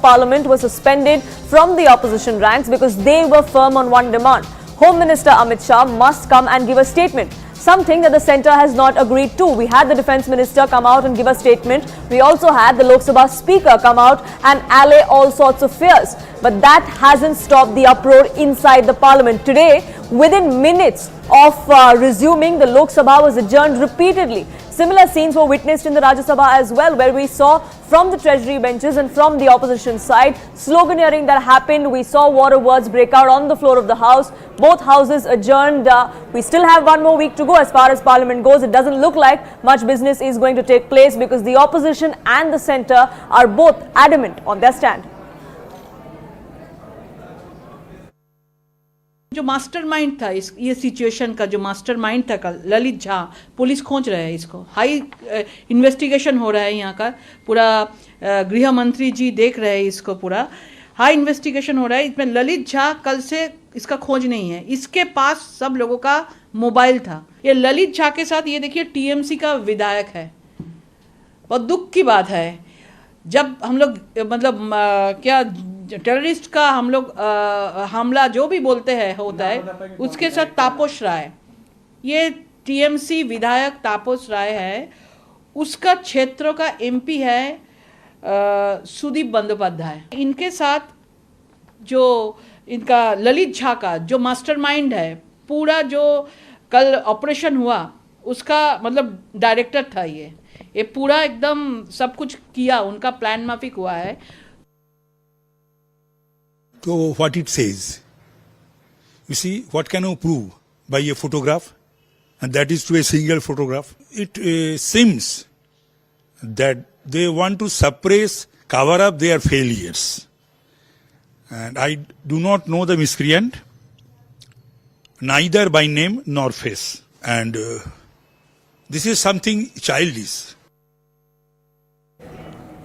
Parliament were suspended from the opposition ranks because they were firm on one demand. Home Minister Amit Shah must come and give a statement, something that the centre has not agreed to. We had the Defence Minister come out and give a statement. We also had the Lok Sabha Speaker come out and allay all sorts of fears. But that hasn't stopped the uproar inside the Parliament. Today, within minutes of resuming, the Lok Sabha was adjourned repeatedly. Similar scenes were witnessed in the Rajya Sabha as well, where we saw from the Treasury benches and from the opposition side, sloganeering that happened. We saw water words break out on the floor of the House. Both houses adjourned. We still have one more week to go as far as Parliament goes. It doesn't look like much business is going to take place because the opposition and the centre are both adamant on their stand. जो mastermind था इस ये situation का, जो mastermind था कल, Lalit Jha, police खोज रहे हैं इसको। हाई इन्वेस्टिगेशन हो रहा है यहाँ का, पूरा गृह मंत्री जी देख रहे हैं इसको, पूरा हाई इन्वेस्टिगेशन हो रहा है। इसमें ललित झा कल से इसका खोज नहीं है, इसके पास सब लोगों का मोबाइल था। ये ललित झा के साथ ये देखिए टीएमसी का विधायक है। बहुत दुख की बात है जब हम लोग मतलब क्या टेररिस्ट का हम लोग हमला जो भी बोलते हैं होता है, उसके साथ तापस राय, ये टीएमसी विधायक तापस राय है, उसका क्षेत्र का एमपी है सुदीप बंदोपाध्याय। इनके साथ जो इनका ललित झा का जो मास्टरमाइंड है, पूरा जो कल ऑपरेशन हुआ उसका मतलब डायरेक्टर था। ये पूरा एकदम सब कुछ किया, उनका प्लान माफिक हुआ है। So what it says, you see, what can you prove by a photograph, and that is to a single photograph? It seems that they want to suppress, cover up their failures, and I do not know the miscreant, neither by name nor face, and this is something childish.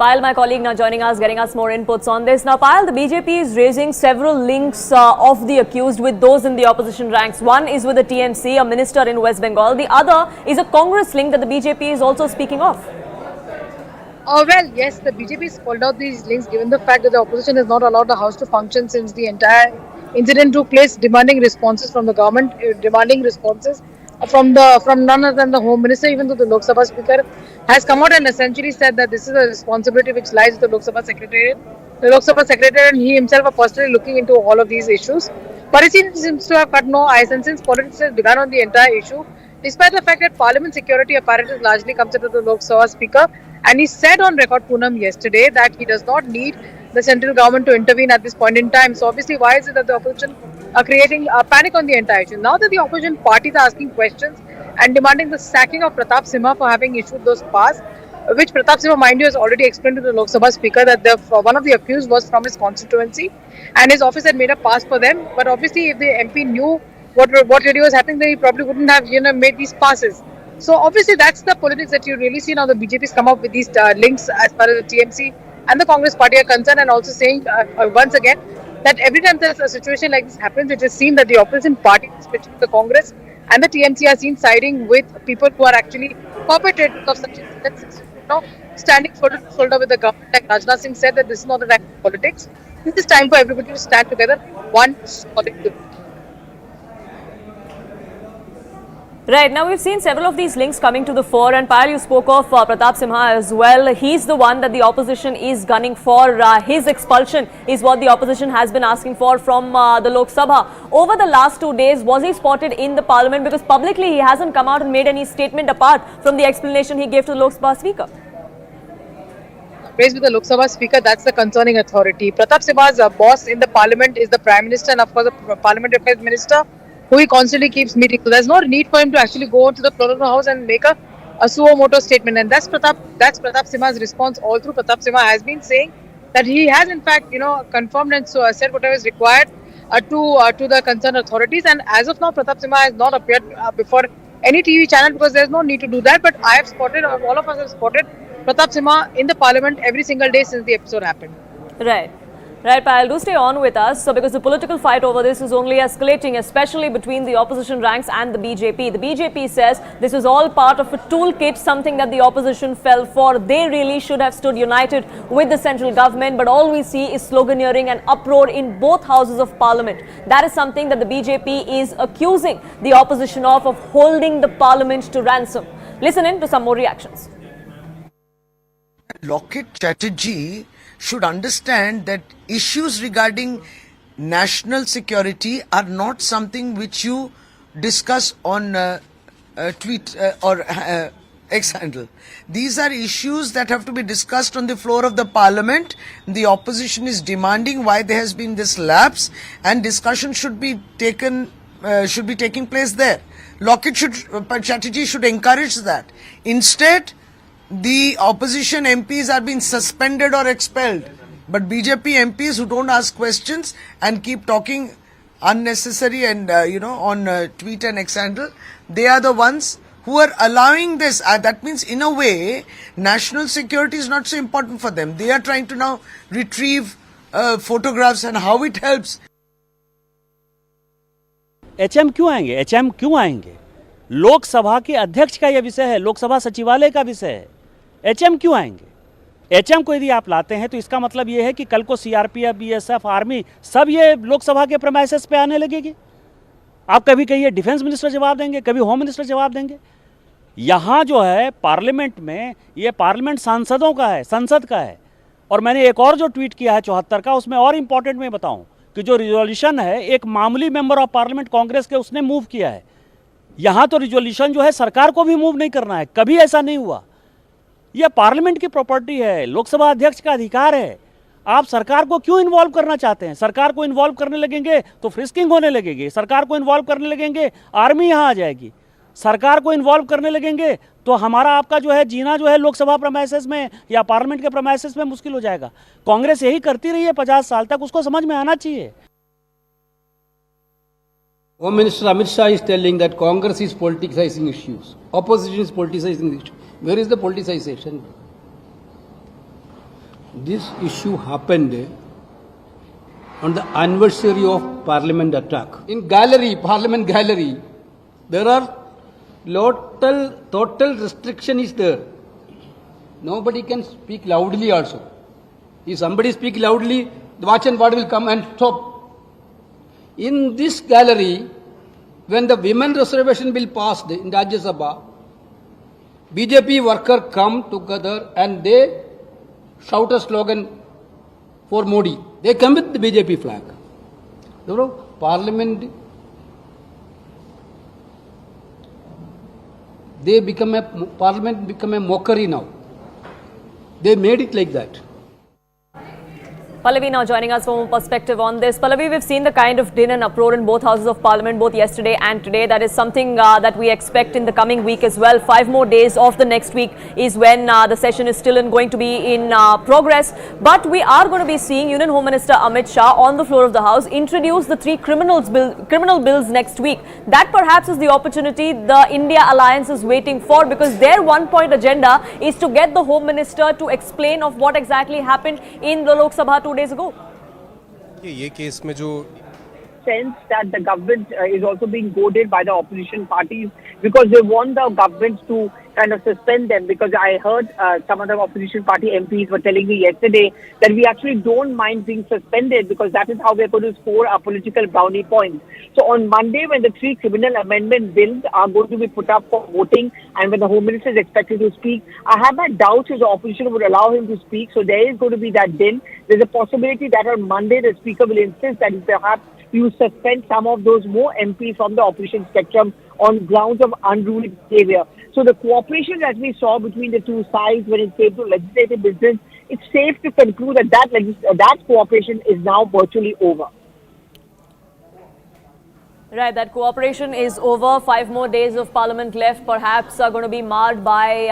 Payal, my colleague, now joining us, getting us more inputs on this. Now, Payal, the BJP is raising several links of the accused with those in the opposition ranks. One is with the TMC, a minister in West Bengal. The other is a Congress link that the BJP is also speaking of. Well, yes, the BJP has called out these links given the fact that the opposition has not allowed the House to function since the entire incident took place, demanding responses from the government, demanding responses from none other than the Home Minister, even though the Lok Sabha Speaker has come out and essentially said that this is a responsibility which lies with the Lok Sabha Secretariat. The Lok Sabha Secretariat and he himself are personally looking into all of these issues. But it seems to have cut no ice, and since politics has begun on the entire issue, despite the fact that Parliament security apparatus largely comes under the Lok Sabha Speaker, and he said on record, Poonam, yesterday that he does not need the central government to intervene at this point in time. So obviously, why is it that the opposition are creating a panic on the entire issue? Now that the opposition parties are asking questions and demanding the sacking of Pratap Simha for having issued those pass, which Pratap Simha, mind you, has already explained to the Lok Sabha Speaker that one of the accused was from his constituency and his office had made a pass for them. But obviously, if the MP knew what really was happening, then he probably wouldn't have made these passes. So obviously, that's the politics that you really see now. The BJP's come up with these links as far as the TMC and the Congress party are concerned, and also saying once again that every time there's a situation like this happens, it is seen that the opposition party, especially the Congress and the TMC, are seen siding with people who are actually perpetrators of such incidents. Standing shoulder to shoulder with the government, like Rajnath Singh said, that this is not the time for politics. This is time for everybody to stand together, one solid. Right, now we've seen several of these links coming to the fore, and Payal, you spoke of Pratap Simha as well. He's the one that the opposition is gunning for. His expulsion is what the opposition has been asking for from the Lok Sabha. Over the last 2 days, was he spotted in the Parliament? Because publicly he hasn't come out and made any statement apart from the explanation he gave to the Lok Sabha Speaker. Raised with the Lok Sabha Speaker, that's the concerning authority. Pratap Simha's boss in the Parliament is the Prime Minister and of course the Parliamentary Affairs Minister, who he constantly keeps meeting. So there's no need for him to actually go to the floor of the House and make a suo moto statement. And that's Pratap Simha's response all through. Pratap Simha has been saying that he has in fact, confirmed and so said whatever is required to the concerned authorities. And as of now, Pratap Simha has not appeared before any TV channel because there's no need to do that. But I have spotted, or all of us have spotted, Pratap Simha in the Parliament every single day since the episode happened. Right. Right, Payal, do stay on with us. So, because the political fight over this is only escalating, especially between the opposition ranks and the BJP. The BJP says this is all part of a toolkit, something that the opposition fell for. They really should have stood united with the central government, but all we see is sloganeering and uproar in both houses of parliament. That is something that the BJP is accusing the opposition of holding the parliament to ransom. Listen in to some more reactions. Lockheed Chatterjee should understand that issues regarding national security are not something which you discuss on tweet or X handle. These are issues that have to be discussed on the floor of the parliament. The opposition is demanding why there has been this lapse, and discussion should be taking place there. Lockheed Chatterjee should encourage that. Instead, the opposition MPs are being suspended or expelled, but BJP MPs who don't ask questions and keep talking unnecessary and on tweet and X handle, they are the ones who are allowing this. That means in a way national security is not so important for them. They are trying to now retrieve photographs and how it helps. HM क्यों आएंगे? HM क्यों आएंगे? लोकसभा के अध्यक्ष का यह विषय है, लोकसभा सचिवालय का विषय है। एचएम क्यों आएंगे? एचएम को यदि आप लाते हैं तो इसका मतलब यह है कि कल को सीआरपीएफ, बीएसएफ, आर्मी सब ये लोकसभा के प्रेमाइसेस पे आने लगेगी। आप कभी कहिए डिफेंस मिनिस्टर जवाब देंगे, कभी होम मिनिस्टर जवाब देंगे। यहाँ जो है पार्लियामेंट में, ये पार्लियामेंट सांसदों का है, संसद का है। और मैंने एक और जो ट्वीट किया है 74 का, उसमें और इंपॉर्टेंट मैं बताऊं कि जो रिजोल्यूशन है एक मामूली मेंबर ऑफ पार्लियामेंट कांग्रेस के उसने मूव किया है। यहाँ तो रिजोल्यूशन जो है सरकार को भी मूव नहीं करना है, कभी ऐसा नहीं हुआ। यह पार्लियामेंट की प्रॉपर्टी है, लोकसभा अध्यक्ष का अधिकार है। आप सरकार को क्यों इन्वॉल्व करना चाहते हैं? सरकार को इन्वॉल्व करने लगेंगे तो फ्रिस्किंग होने लगेगी, सरकार को इन्वॉल्व करने लगेंगे आर्मी यहाँ आ जाएगी, सरकार को इन्वॉल्व करने लगेंगे तो हमारा आपका जो है जीना जो है लोकसभा प्रेमाइसेस में या पार्लियामेंट के प्रेमाइसेस में मुश्किल हो जाएगा। कांग्रेस यही करती रही है 50 साल तक, उसको समझ में आना चाहिए। Home Minister Amit Shah is telling that Congress is politicizing issues, opposition is politicizing issues. Where is the politicization? This issue happened on the anniversary of Parliament attack. In gallery, Parliament gallery, there are total restriction is there. Nobody can speak loudly also. If somebody speak loudly, the watch and ward will come and stop. In this gallery, when the women reservation bill passed in Rajya Sabha, BJP worker come together and they shout a slogan for Modi. They come with the BJP flag. Parliament, Parliament become a mockery now. They made it like that. Pallavi now joining us for more perspective on this. Pallavi, we've seen the kind of din and uproar in both houses of parliament, both yesterday and today. That is something that we expect in the coming week as well. 5 more days of the next week is when the session is still going to be in progress. But we are going to be seeing Union Home Minister Amit Shah on the floor of the House introduce the 3 criminal bills next week. That perhaps is the opportunity the India Alliance is waiting for, because their one-point agenda is to get the Home Minister to explain of what exactly happened in the Lok Sabha 2 days ago. ये case में जो sense that the government is also being goaded by the opposition parties because they want the government to kind of suspend them, because I heard some of the opposition party MPs were telling me yesterday that we actually don't mind being suspended because that is how we're going to score our political brownie points. So on Monday, when the 3 criminal amendment bills are going to be put up for voting and when the Home Minister is expected to speak, I have my doubts if the opposition would allow him to speak. So there is going to be that din. There's a possibility that on Monday the Speaker will insist that perhaps you suspend some of those more MPs from the opposition spectrum on grounds of unruly behavior. So the cooperation that we saw between the two sides when it came to legislative business, it's safe to conclude that that cooperation is now virtually over. Right, that cooperation is over. 5 more days of Parliament left, perhaps are going to be marred by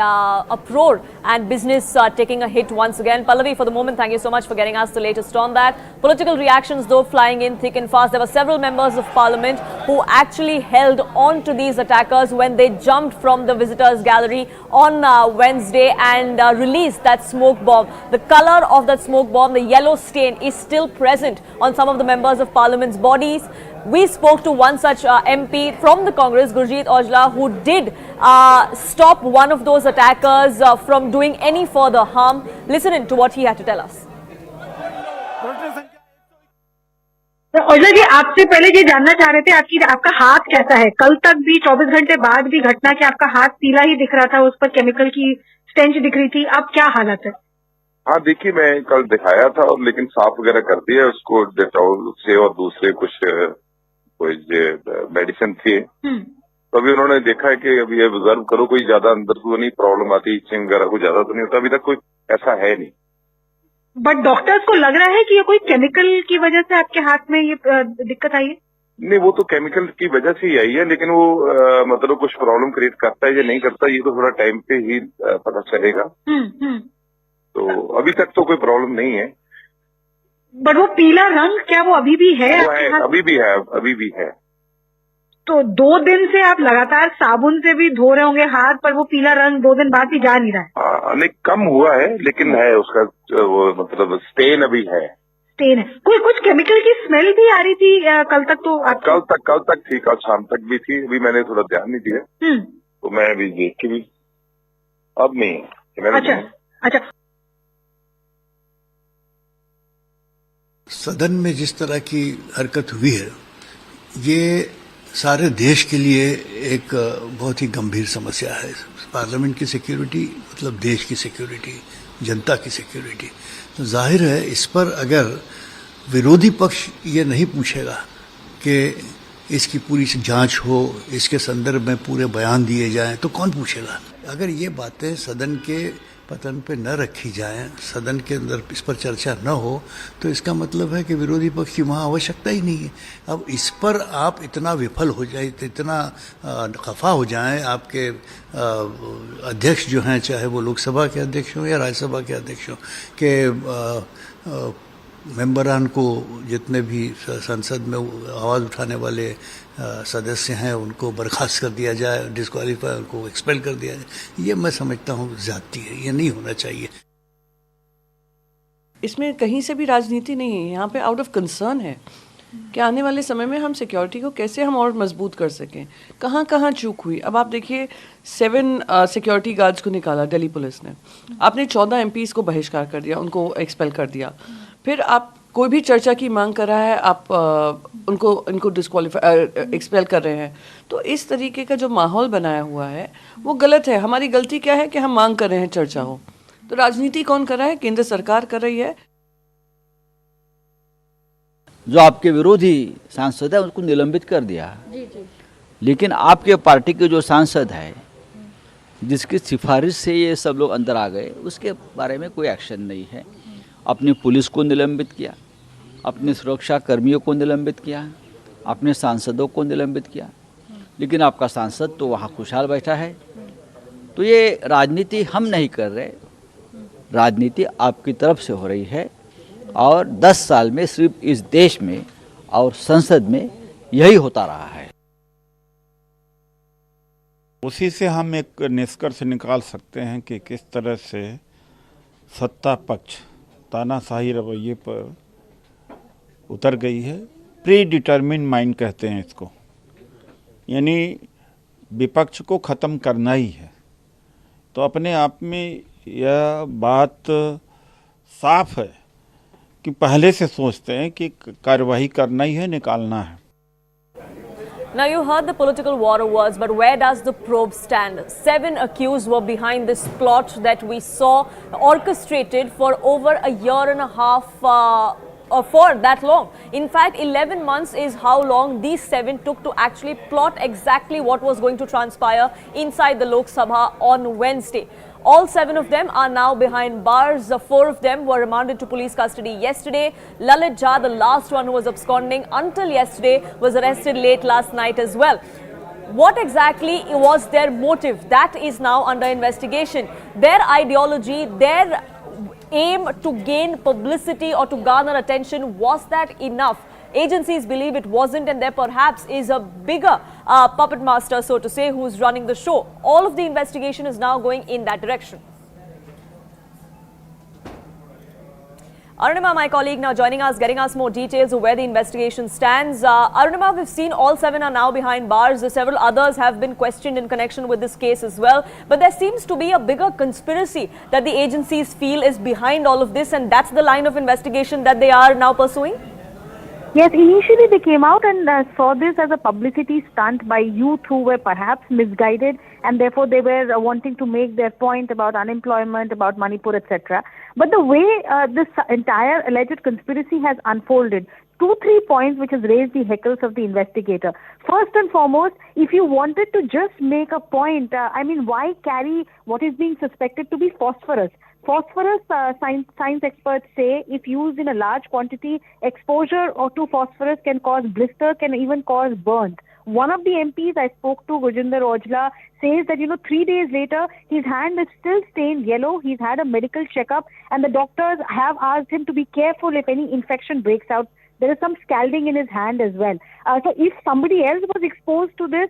uproar and business taking a hit once again. Pallavi, for the moment, thank you so much for getting us the latest on that. Political reactions, though, flying in thick and fast. There were several members of Parliament who actually held on to these attackers when they jumped from the visitors' gallery on Wednesday and released that smoke bomb. The color of that smoke bomb, the yellow stain, is still present on some of the members of Parliament's bodies. We spoke to one such MP from the Congress, Gurjeet Aujla, who did stop one of those attackers from doing any further harm. Listen in to what he had to tell us. Aujla जी, आपसे पहले ये जानना चाह रहे थे आपका हाथ कैसा है? कल तक भी 24 घंटे बाद भी घटना के आपका हाथ पीला ही दिख रहा था, उस पर केमिकल की स्टेंच दिख रही थी, अब क्या हालत है? हाँ देखिए, मैं कल दिखाया था और लेकिन साफ वगैरह कर दिया उसको डेटॉल से और दूसरे कुछ मेडिसिन थी। तो अभी उन्होंने देखा है कि अभी ऑब्जर्व करो, कोई ज्यादा अंदर को नहीं प्रॉब्लम आती, इचिंग वगैरह को ज्यादा तो नहीं होता, अभी तक कोई ऐसा है नहीं। बट डॉक्टर्स को लग रहा है कि ये कोई केमिकल की वजह से आपके हाथ में ये दिक्कत आई है? नहीं, वो तो केमिकल की वजह से ही आई है, लेकिन वो मतलब कुछ प्रॉब्लम क्रिएट करता है या नहीं करता, ये तो थोड़ा टाइम पे ही पता चलेगा। तो अभी तक तो कोई प्रॉब्लम नहीं है। बट वो पीला रंग क्या वो अभी भी है? अभी भी है, अभी भी है। तो 2 दिन से आप लगातार साबुन से भी धो रहे होंगे हाथ, पर वो पीला रंग 2 दिन बाद भी जा नहीं रहा है? नहीं, कम हुआ है, लेकिन है उसका वो मतलब स्टेन अभी है। स्टेन है। कुछ केमिकल की स्मेल भी आ रही थी कल तक? तो कल तक थी, कल शाम तक भी थी, अभी मैंने थोड़ा ध्यान नहीं दिया तो मैं अभी देख के भी अब नहीं है। अच्छा। सदन में जिस तरह की हरकत हुई है, ये सारे देश के लिए एक बहुत ही गंभीर समस्या है। पार्लियामेंट की सिक्योरिटी मतलब देश की सिक्योरिटी, जनता की सिक्योरिटी। तो जाहिर है इस पर अगर विरोधी पक्ष ये नहीं पूछेगा कि इसकी पूरी जांच हो, इसके संदर्भ में पूरे बयान दिए जाएं, तो कौन पूछेगा? अगर ये बातें सदन के पतन पे न रखी जाएं, सदन के अंदर इस पर चर्चा न हो, तो इसका मतलब है कि विरोधी पक्ष की वहाँ आवश्यकता ही नहीं है। अब इस पर आप इतना विफल हो जाए, इतना खफा हो जाएं, आपके अध्यक्ष जो हैं, चाहे वो लोकसभा के अध्यक्ष हों या राज्यसभा के अध्यक्ष हों, के मेंबरान को, जितने भी संसद में आवाज़ उठाने वाले सदस्य हैं, उनको बर्खास्त कर दिया जाए, डिस्क्वालीफाई, उनको एक्सपेल कर दिया जाए, ये मैं समझता हूँ ज्यादती है, ये नहीं होना चाहिए। इसमें कहीं से भी राजनीति नहीं है, यहाँ पे आउट ऑफ कंसर्न है कि आने वाले समय में हम सिक्योरिटी को कैसे हम और मजबूत कर सकें, कहाँ कहाँ चूक हुई। अब आप देखिए 7 सिक्योरिटी गार्ड्स को निकाला दिल्ली पुलिस ने, आपने 14 MPs को बहिष्कार कर दिया, उनको एक्सपेल कर दिया। फिर आप कोई भी चर्चा की मांग कर रहा है, आप इनको डिस्क्वालीफाई एक्सपेल कर रहे हैं। तो इस तरीके का जो माहौल बनाया हुआ है वो गलत है। हमारी गलती क्या है कि हम मांग कर रहे हैं चर्चा हो। तो राजनीति कौन कर रहा है? केंद्र सरकार कर रही है। जो आपके विरोधी सांसद है उनको निलंबित कर दिया, लेकिन आपके पार्टी के जो सांसद है जिसकी सिफारिश से ये सब लोग अंदर आ गए, उसके बारे में कोई एक्शन नहीं है। अपनी पुलिस को निलंबित किया, अपने सुरक्षा कर्मियों को निलंबित किया, अपने सांसदों को निलंबित किया, लेकिन आपका सांसद तो वहाँ खुशहाल बैठा है। तो ये राजनीति हम नहीं कर रहे, राजनीति आपकी तरफ से हो रही है, और 10 साल में सिर्फ इस देश में और संसद में यही होता रहा है। उसी से हम एक निष्कर्ष निकाल सकते हैं कि किस तरह से सत्ता पक्ष तानाशाही रवैये पर उतर गई है। प्री डिटर्मिन्ड माइंड कहते हैं इसको, यानी विपक्ष को ख़त्म करना ही है। तो अपने आप में यह बात साफ है कि पहले से सोचते हैं कि कार्यवाही करना ही है, निकालना है। Now you heard the political war words, but where does the probe stand? 7 accused were behind this plot that we saw orchestrated for over a year and a half, or for that long. In fact, 11 months is how long these 7 took to actually plot exactly what was going to transpire inside the Lok Sabha on Wednesday. All 7 of them are now behind bars. 4 of them were remanded to police custody yesterday. Lalit Jha, the last one who was absconding until yesterday, was arrested late last night as well. What exactly was their motive? That is now under investigation. Their ideology, their aim to gain publicity or to garner attention, was that enough? Agencies believe it wasn't, and there perhaps is a bigger puppet master, so to say, who's running the show. All of the investigation is now going in that direction. Arunima, my colleague, now joining us, getting us more details of where the investigation stands. Arunima, we've seen all 7 are now behind bars. Several others have been questioned in connection with this case as well. But there seems to be a bigger conspiracy that the agencies feel is behind all of this, and that's the line of investigation that they are now pursuing? Yes, initially they came out and saw this as a publicity stunt by youth who were perhaps misguided, and therefore they were wanting to make their point about unemployment, about Manipur, etc. But the way this entire alleged conspiracy has unfolded, 2-3 points which has raised the hackles of the investigator. First and foremost, if you wanted to just make a point, why carry what is being suspected to be phosphorus? Phosphorus, science experts say, if used in a large quantity, exposure to phosphorus can cause blisters, can even cause burns. One of the MPs I spoke to, Gujinder Ojla, says that, 3 days later, his hand is still stained yellow. He's had a medical checkup, and the doctors have asked him to be careful if any infection breaks out. There is some scalding in his hand as well. So if somebody else was exposed to this,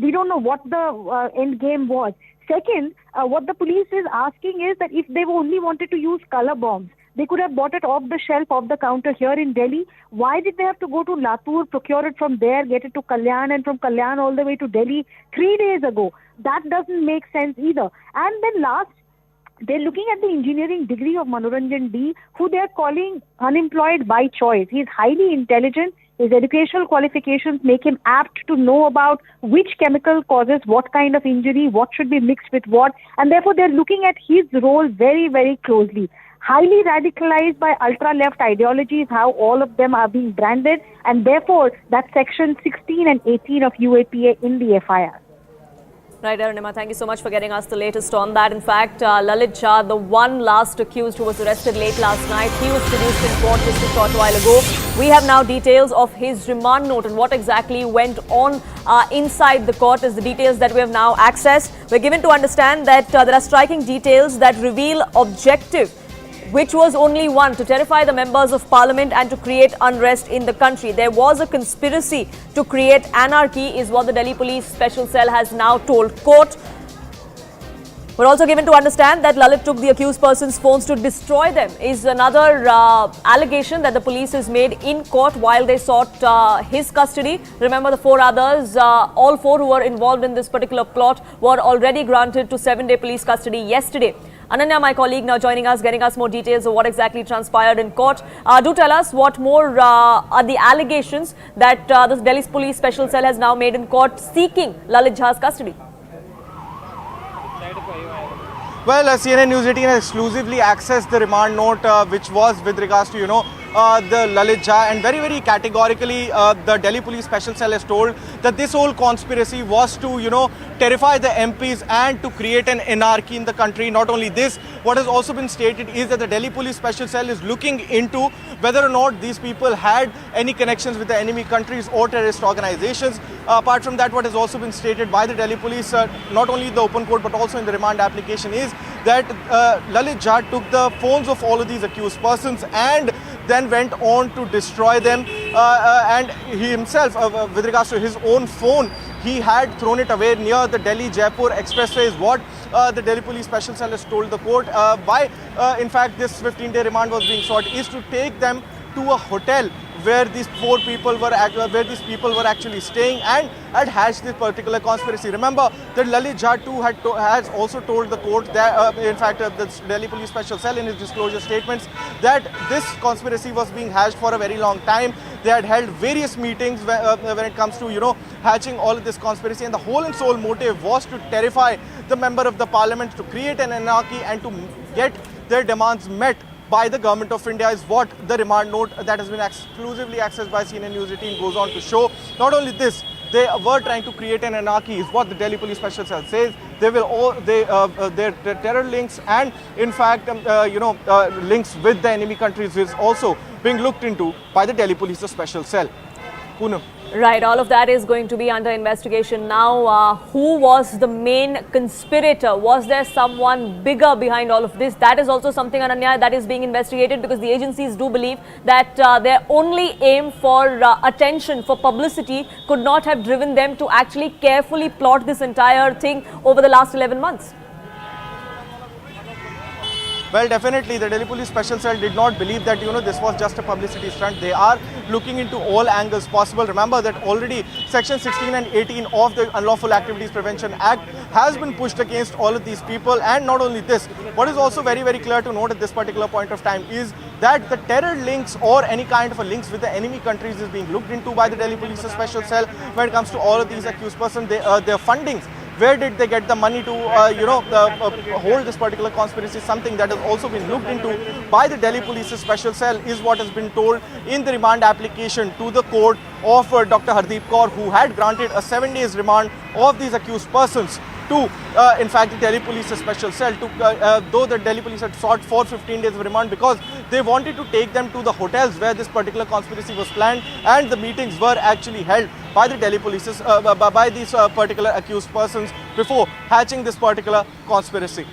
we don't know what the end game was. Second, what the police is asking is that if they only wanted to use color bombs, they could have bought it off the shelf, off the counter here in Delhi. Why did they have to go to Latur, procure it from there, get it to Kalyan, and from Kalyan all the way to Delhi 3 days ago? That doesn't make sense either. And then last, they're looking at the engineering degree of Manoranjan D, who they're calling unemployed by choice. He's highly intelligent. His educational qualifications make him apt to know about which chemical causes what kind of injury, what should be mixed with what, and therefore they're looking at his role very, very closely. Highly radicalized by ultra-left ideologies, how all of them are being branded, and therefore that's section 16 and 18 of UAPA in the FIR. Right, Arunima, thank you so much for getting us the latest on that. In fact, Lalit Jha, the one last accused who was arrested late last night, he was produced in court just a short while ago. We have now details of his remand note and what exactly went on inside the court is the details that we have now accessed. We're given to understand that there are striking details that reveal objective, which was only one, to terrify the members of parliament and to create unrest in the country. There was a conspiracy to create anarchy, is what the Delhi Police Special Cell has now told court. We're also given to understand that Lalit took the accused person's phones to destroy them, is another allegation that the police has made in court while they sought his custody. Remember, the 4 others, all 4 who were involved in this particular plot were already granted to 7-day police custody yesterday. Ananya, my colleague, now joining us, getting us more details of what exactly transpired in court. Do tell us what more are the allegations that the Delhi Police Special Cell has now made in court seeking Lalit Jha's custody. Well, CNN News 18 has exclusively accessed the remand note, which was with regards to, the Lalit Jha, and very, very categorically, the Delhi Police Special Cell has told that this whole conspiracy was to, terrify the MPs and to create an anarchy in the country. Not only this, what has also been stated is that the Delhi Police Special Cell is looking into whether or not these people had any connections with the enemy countries or terrorist organizations. Apart from that, what has also been stated by the Delhi Police, not only in the open court but also in the remand application, is that Lalit Jha took the phones of all of these accused persons and then went on to destroy them, and he himself, with regards to his own phone, he had thrown it away near the Delhi-Jaipur expressway, is what the Delhi Police Special Cell has told the court. Why, in fact, this 15-day remand was being sought is to take them to a hotel where these 4 people were actually staying and had hatched this particular conspiracy. Remember that Lalit Jha too has also told the court that, in fact, the Delhi Police Special Cell in his disclosure statements, that this conspiracy was being hatched for a very long time. They had held various meetings when it comes to, hatching all of this conspiracy, and the whole and sole motive was to terrify the member of the parliament, to create an anarchy and to get their demands met by the government of India, is what the remand note that has been exclusively accessed by CNN News 18 goes on to show. Not only this, they were trying to create an anarchy, is what the Delhi Police Special Cell says. They will their terror links and in fact links with the enemy countries is also being looked into by the Delhi Police Special Cell. Poonam. Right, all of that is going to be under investigation now. Who was the main conspirator? Was there someone bigger behind all of this? That is also something, Ananya, that is being investigated, because the agencies do believe that their only aim for attention, for publicity, could not have driven them to actually carefully plot this entire thing over the last 11 months. Well, definitely the Delhi Police Special Cell did not believe that this was just a publicity stunt. They are looking into all angles possible. Remember that already Section 16 and 18 of the Unlawful Activities Prevention Act has been pushed against all of these people. And not only this, what is also very, very clear to note at this particular point of time is that the terror links or any kind of a links with the enemy countries is being looked into by the Delhi Police Special Cell when it comes to all of these accused persons. Their fundings. Where did they get the money to, hold this particular conspiracy? Something that has also been looked into by the Delhi Police Special Cell is what has been told in the remand application to the court of Dr. Hardeep Kaur, who had granted a 7 days remand of these accused persons to, in fact, the Delhi Police Special Cell, though the Delhi Police had sought for 15 days of remand because they wanted to take them to the hotels where this particular conspiracy was planned and the meetings were actually held by the Delhi Police, by these particular accused persons before hatching this particular conspiracy.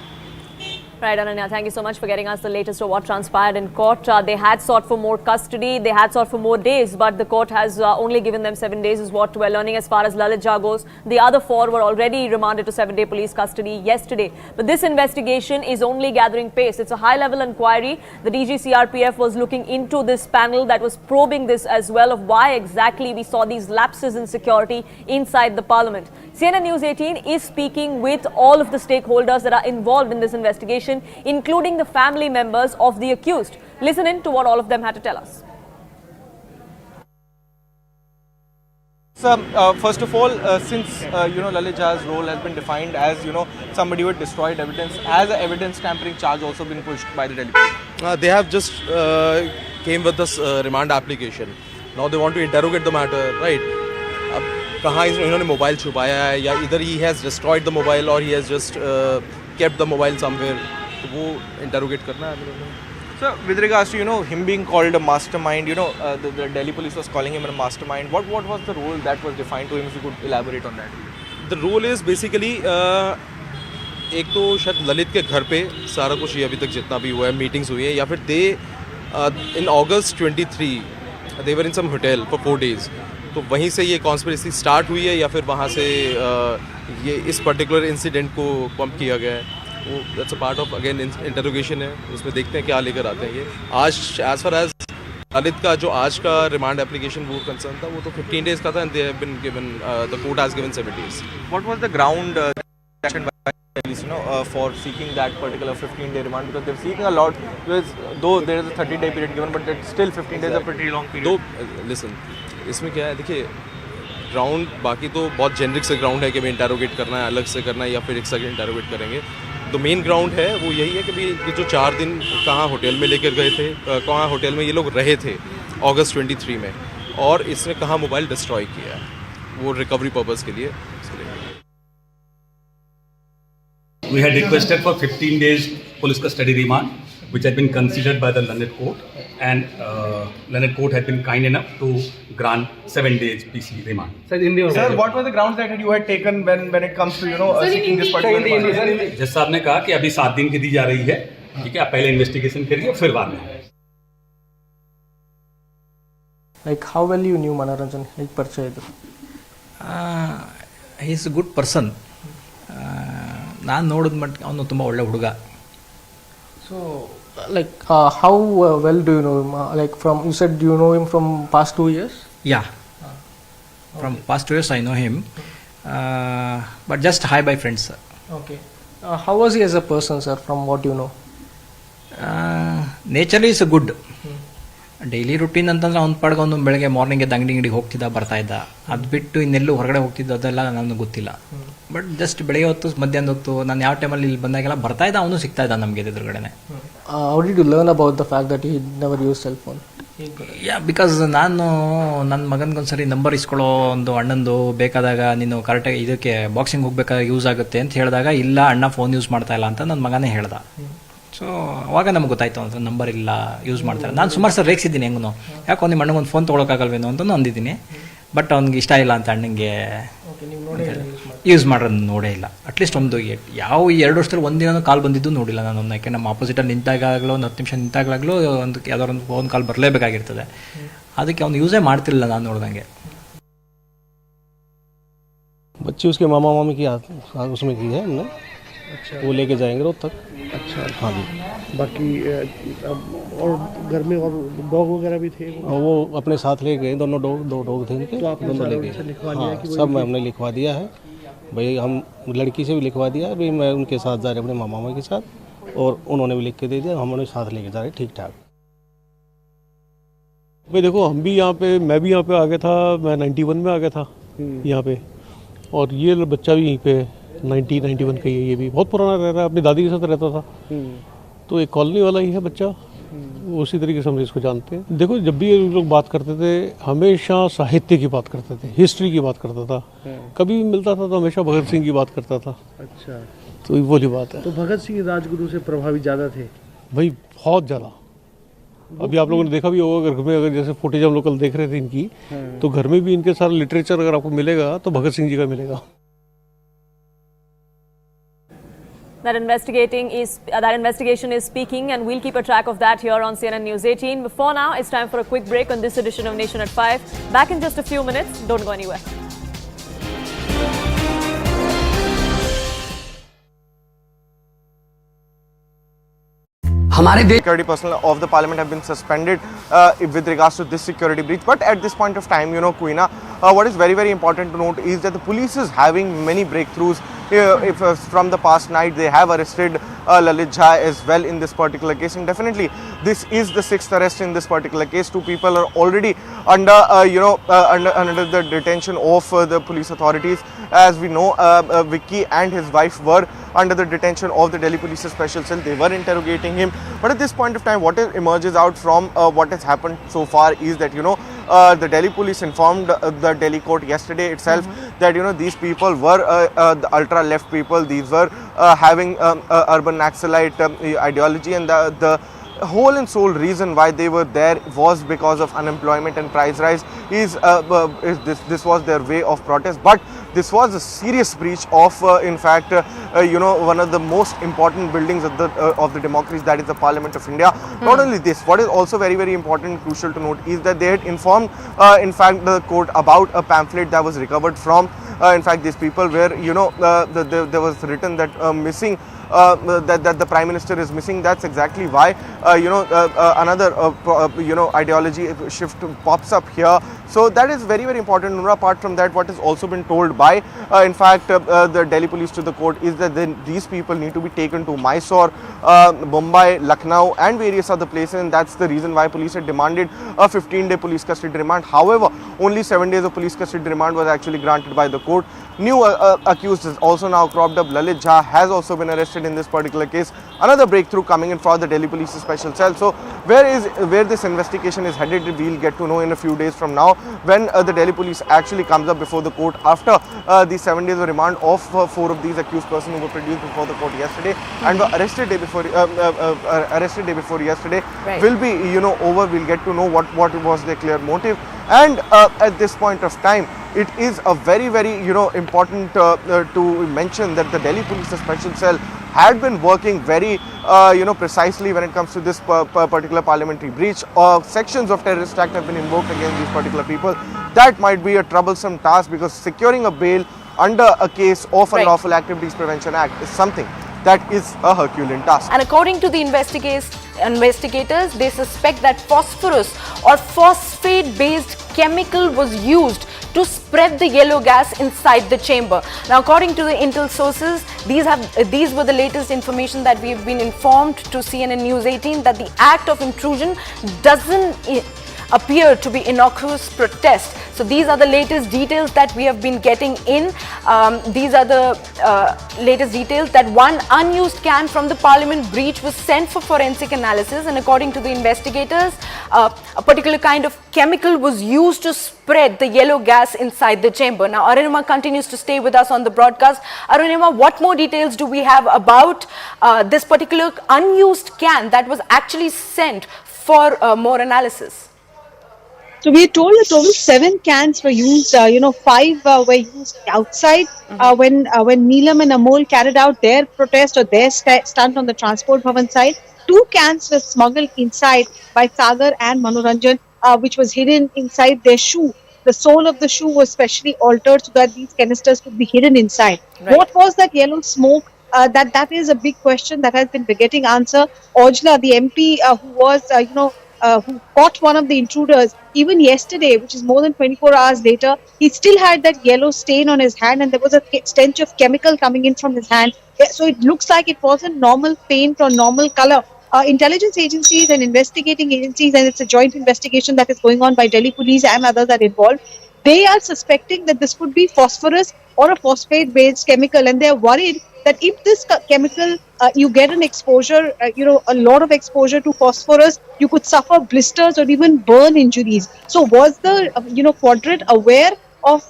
Right, Ananya, thank you so much for getting us the latest of what transpired in court. They had sought for more custody, they had sought for more days, but the court has only given them 7 days is what we're learning as far as Lalit Jha goes. The other 4 were already remanded to 7-day police custody yesterday. But this investigation is only gathering pace. It's a high-level inquiry. The DG CRPF was looking into this panel that was probing this as well, of why exactly we saw these lapses in security inside the parliament. CNN News 18 is speaking with all of the stakeholders that are involved in this investigation, including the family members of the accused. Listen in to what all of them had to tell us. So, first of all, since Lalit Jha's role has been defined as somebody who had destroyed evidence, has an evidence tampering charge also been pushed by the Delhi Police? They have just came with this remand application. Now they want to interrogate the matter, right? कहाँ इन्होंने mobile छुपाया है या इधर he has destroyed the mobile or he has just kept the mobile somewhere, तो वो interrogate करना है. So, with regards to him being called a mastermind, the Delhi Police was calling him a mastermind. What was the role that was defined to him? If you could elaborate on that. The role is basically एक तो शायद ललित के घर पे सारा कुछ ये अभी तक जितना भी हुआ है मीटिंग्स हुई है या फिर they in August 23 they were in some hotel for 4 days. तो वहीं से ये कॉन्स्पिरेसी स्टार्ट हुई है या फिर वहाँ से ये इस पर्टिकुलर इंसिडेंट को पंप किया गया है, वो that's a part of again interrogation है. उसमें देखते हैं क्या लेकर आते हैं ये. आज एज फार एज ललित का जो आज का रिमांड एप्लीकेशन वो कंसर्न था, वो तो 15 डेज का था and they have been given, the court has given 7 days. What was the ground for seeking that particular 15-day remand, because they're seeking a lot, though there is a 30-day period given, but it's still 15 days a pretty long period. Listen, इसमें क्या है, देखिए ground बाकी तो बहुत generic से ground है कि भाई इंटरोगेट करना है, अलग से करना है या फिर एक साथ इंटरोगेट करेंगे. तो मेन ग्राउंड है वो यही है कि भाई ये जो 4 दिन कहाँ होटल में लेकर गए थे, कहाँ होटल में ये लोग रहे थे अगस्त 23 में, और इसने कहाँ मोबाइल डिस्ट्रॉय किया है, वो रिकवरी पर्पज़ के लिए. We had requested for 15 days police custody remand, which had been considered by the London court, and London court had been kind enough to grant 7 days PC remand. Sir, what were the grounds that you had taken when it comes to seeking this particular remand? जज साहब ने कहा कि अभी 7 दिन की दी जा रही है, ठीक है, आप पहले इन्वेस्टिगेशन करिए फिर बाद में. Like how well you knew Manoranjan? Like ಪರಿಚಯ ಇದ್ರು? He is a good person. ನಾನು ನೋಡಿದ ಮಟ್ಟಿಗೆ ಅವನು ತುಂಬ ಒಳ್ಳೆ ಹುಡುಗ. So like how well do you know him? Like from, you said you know him from past 2 years? Yeah. From past 2 years I know him. But just hi bye friends, sir. Okay. How was he as a person, sir, from what you know? Naturally is a good. Daily routine ಅಂತಂದ್ರೆ ಅವ್ನ ಪಾಡ್ಗೆ ಅವನು ಬೆಳಗ್ಗೆ morning ಎದ್ದು ಅಂಗಡಿಗೆ ಹೋಗ್ತಿದ್ದ ಬರ್ತಾ ಇದ್ದ. ಅದು ಬಿಟ್ಟು ಇನ್ನೆಲ್ಲೂ ಹೊರಗಡೆ ಹೋಗ್ತಿದ್ದ ಅದೆಲ್ಲ ನನಗೆ ಗೊತ್ತಿಲ್ಲ. ಬಟ್ ಜಸ್ಟ್ ಬೆಳಗ್ಗೆ ಹೊತ್ತು ಮಧ್ಯಾಹ್ನ ಹೊತ್ತು ನಾನು ಯಾವ ಟೈಮಲ್ಲಿ ಇಲ್ಲಿ ಬಂದಾಗೆಲ್ಲ ಬರ್ತಾ ಇದ್ದ, ಅವನು ಸಿಗ್ತಾ ಇದ್ದ ನಮಗೆ ಎದುರುಗಡೆನೆ. How did you learn about the fact that he never used cell phone? Yeah because ನಾನು ನನ್ನ ಮಗನಿಗೊಂದ್ಸರಿ ನಂಬರ್ ಇಸ್ಕೊಳ್ಳೋ ಒಂದು ಅಣ್ಣಂದು ಬೇಕಾದಾಗ ನೀನು ಕರೆಕ್ಟಾಗಿ ಇದಕ್ಕೆ ಬಾಕ್ಸಿಂಗ್ ಹೋಗ್ಬೇಕಾದ್ರೆ ಯೂಸ್ ಆಗುತ್ತೆ ಅಂತ ಹೇಳಿದಾಗ ಇಲ್ಲ ಅಣ್ಣ ಫೋನ್ ಯೂಸ್ ಮಾಡ್ತಾ ಇಲ್ಲ ಅಂತ ನನ್ನ ಮಗನೇ ಹೇಳ್ದ. ಸೊ ಅವಾಗ ನಮ್ಗೆ ಗೊತ್ತಾಯ್ತು ಅಂತ ನಂಬರ್ ಇಲ್ಲ ಯೂಸ್ ಮಾಡ್ತಾರೆ. ನಾನು ಸುಮಾರು ಸರ್ ರೇಗಿಸಿದ್ದೀನಿ ಹೆಂಗೂ, ಯಾಕೋ ನಿಮ್ಮ ಅಣ್ಣಗೊಂದು ಫೋನ್ ತೊಗೊಳಕ್ಕಾಗಲ್ವೇನೋ ಅಂತಲೂ ಅಂದಿದ್ದೀನಿ. ಬಟ್ ಅವ್ನಿಗೆ ಇಷ್ಟ ಇಲ್ಲ ಅಂತ ಅಣ್ಣಂಗೆ ಯೂಸ್ ಮಾಡೋದು ನೋಡೇ ಇಲ್ಲ. ಅಟ್ಲೀಸ್ಟ್ ಒಂದು ಯಾವ 2 ವರ್ಷದಲ್ಲಿ ಒಂದಿನ ಕಾಲ್ ಬಂದಿದ್ದು ನೋಡಿಲ್ಲ ನಾನು. ಯಾಕೆ ನಮ್ಮ ಆಪೋಸಿಟಲ್ಲಿ ನಿಂತಾಗಲೂ 10 ನಿಮಿಷ ನಿಂತಾಗಲಾಗಲೂ ಒಂದು ಯಾವ್ದಾದ್ರು ಒಂದು ಫೋನ್ ಕಾಲ್ ಬರಲೇಬೇಕಾಗಿರ್ತದೆ. ಅದಕ್ಕೆ ಅವ್ನು ಯೂಸೇ ಮಾಡ್ತಿರಲಿಲ್ಲ ನಾನು ನೋಡ್ದಂಗೆ. बच्ची उसके मामा मामी की उसमें की है हमने. अच्छा. वो लेके जाएंगे रोज तक. अच्छा. हाँ जी. बाकी और घर में और डॉग वगैरह भी थे वो अपने साथ ले गए. दोनों दो डॉग थे उनके. तो आपने दोनों ले गए. हाँ, सब हमने लिखवा दिया है भाई. हम लड़की से भी लिखवा दिया है भाई मैं उनके साथ जा रहे अपने मामा मामा के साथ, और उन्होंने भी लिख के दे दिया. हम उन्हें साथ लेके जा रहे ठीक ठाक. भाई देखो हम भी यहाँ पे, मैं भी यहाँ पे आ गया था. मैं 91 में आ गया था यहाँ पे, और ये बच्चा भी यहीं पे 91 का ही है. ये भी बहुत पुराना रह रहा है, अपनी दादी के साथ रहता था. तो एक कॉलोनी वाला ही है बच्चा. उसी तरीके से हम इसको जानते हैं. देखो जब भी ये लोग बात करते थे हमेशा साहित्य की बात करते थे, हिस्ट्री की बात करता था. कभी भी मिलता था तो हमेशा भगत सिंह की बात करता था. अच्छा. तो ये वाली बात है. तो भगत सिंह राजगुरु से प्रभावी ज़्यादा थे भाई, बहुत ज़्यादा. अभी आप लोगों ने देखा भी होगा घर में, अगर जैसे फुटेज हम लोग कल देख रहे थे इनकी, तो घर में भी इनके सारा लिटरेचर अगर आपको मिलेगा तो भगत सिंह जी का मिलेगा. That investigation is speaking, and we'll keep a track of that here on CNN News 18. Before now, it's time for a quick break on this edition of Nation at 5. Back in just a few minutes. Don't go anywhere. हमारे security personnel of the parliament have been suspended with regards to this security breach. But at this point of time, Queena, what is very, very important to note is that the police is having many breakthroughs. If from the past night they have arrested Lalit Jha as well in this particular case, and definitely this is the 6th arrest in this particular case. 2 people are already under under the detention of the police authorities. As we know, Vicky and his wife were under the detention of the Delhi Police Special Cell. They were interrogating him. But at this point of time, what emerges out from what has happened so far is that the Delhi police informed the Delhi court yesterday itself that these people were the ultra left people. These were having urban Naxalite ideology, and the whole and sole reason why they were there was because of unemployment and price rise. This was their way of protest. But this was a serious breach of in fact one of the most important buildings of the democracy, that is the Parliament of India. Not only this, what is also very, very important and crucial to note is that they had informed in fact the court about a pamphlet that was recovered from in fact these people, where there was written that missing that the Prime Minister is missing. That's exactly why another ideology shift pops up here. So that is very, very important. Apart from that, what has also been told by in fact the Delhi police to the court is that these people need to be taken to Mysuru, Mumbai, Lucknow and various other places, and that's the reason why police had demanded a 15-day police custody remand. However, only 7 days of police custody remand was actually granted by the court. New accused is also now cropped up. Lalit Jha has also been arrested in this particular case. Another breakthrough coming in for the Delhi Police Special Cell. So where this investigation is headed, we'll get to know in a few days from now, when the Delhi Police actually comes up before the court after the 7 days of remand of 4 of these accused persons who were produced before the court yesterday and were arrested day before yesterday. Right. Will be over. We'll get to know what was their clear motive. And at this point of time, it is a very, very important to mention that the Delhi Police Special Cell had been working very precisely when it comes to this particular parliamentary breach. Sections of terrorist act have been invoked against these particular people. That might be a troublesome task, because securing a bail under a case of Unlawful Activities Prevention Act is something that is a Herculean task. And according to the investigators, they suspect that phosphorus or phosphate-based chemical was used to spread the yellow gas inside the chamber. Now, according to the intel sources, these were the latest information that we have been informed to CNN News 18, that the act of intrusion doesn't appear to be innocuous protest. So these are the latest details that we have been getting in. These are the latest details that one unused can from the Parliament breach was sent for forensic analysis, and according to the investigators, a particular kind of chemical was used to spread the yellow gas inside the chamber. Now Arunima continues to stay with us on the broadcast. Arunima, what more details do we have about this particular unused can that was actually sent for more analysis? So we are told a total 7 cans were used. 5 were used outside when Neelam and Amol carried out their protest or their stunt on the Transport Bhavan side. 2 cans were smuggled inside by Sagar and Manoranjan, which was hidden inside their shoe. The sole of the shoe was specially altered so that these canisters could be hidden inside. Right. What was that yellow smoke? That is a big question that has been getting answer. Ojla, the MP who was, who caught one of the intruders, even yesterday, which is more than 24 hours later, he still had that yellow stain on his hand, and there was a stench of chemical coming in from his hand. So it looks like it wasn't normal paint or normal color. Intelligence agencies and investigating agencies, and it's a joint investigation that is going on by Delhi police and others are involved. They are suspecting that this could be phosphorus or a phosphate-based chemical, and they are worried that if this chemical, you get an exposure, a lot of exposure to phosphorus, you could suffer blisters or even burn injuries. So was the, quadrant aware of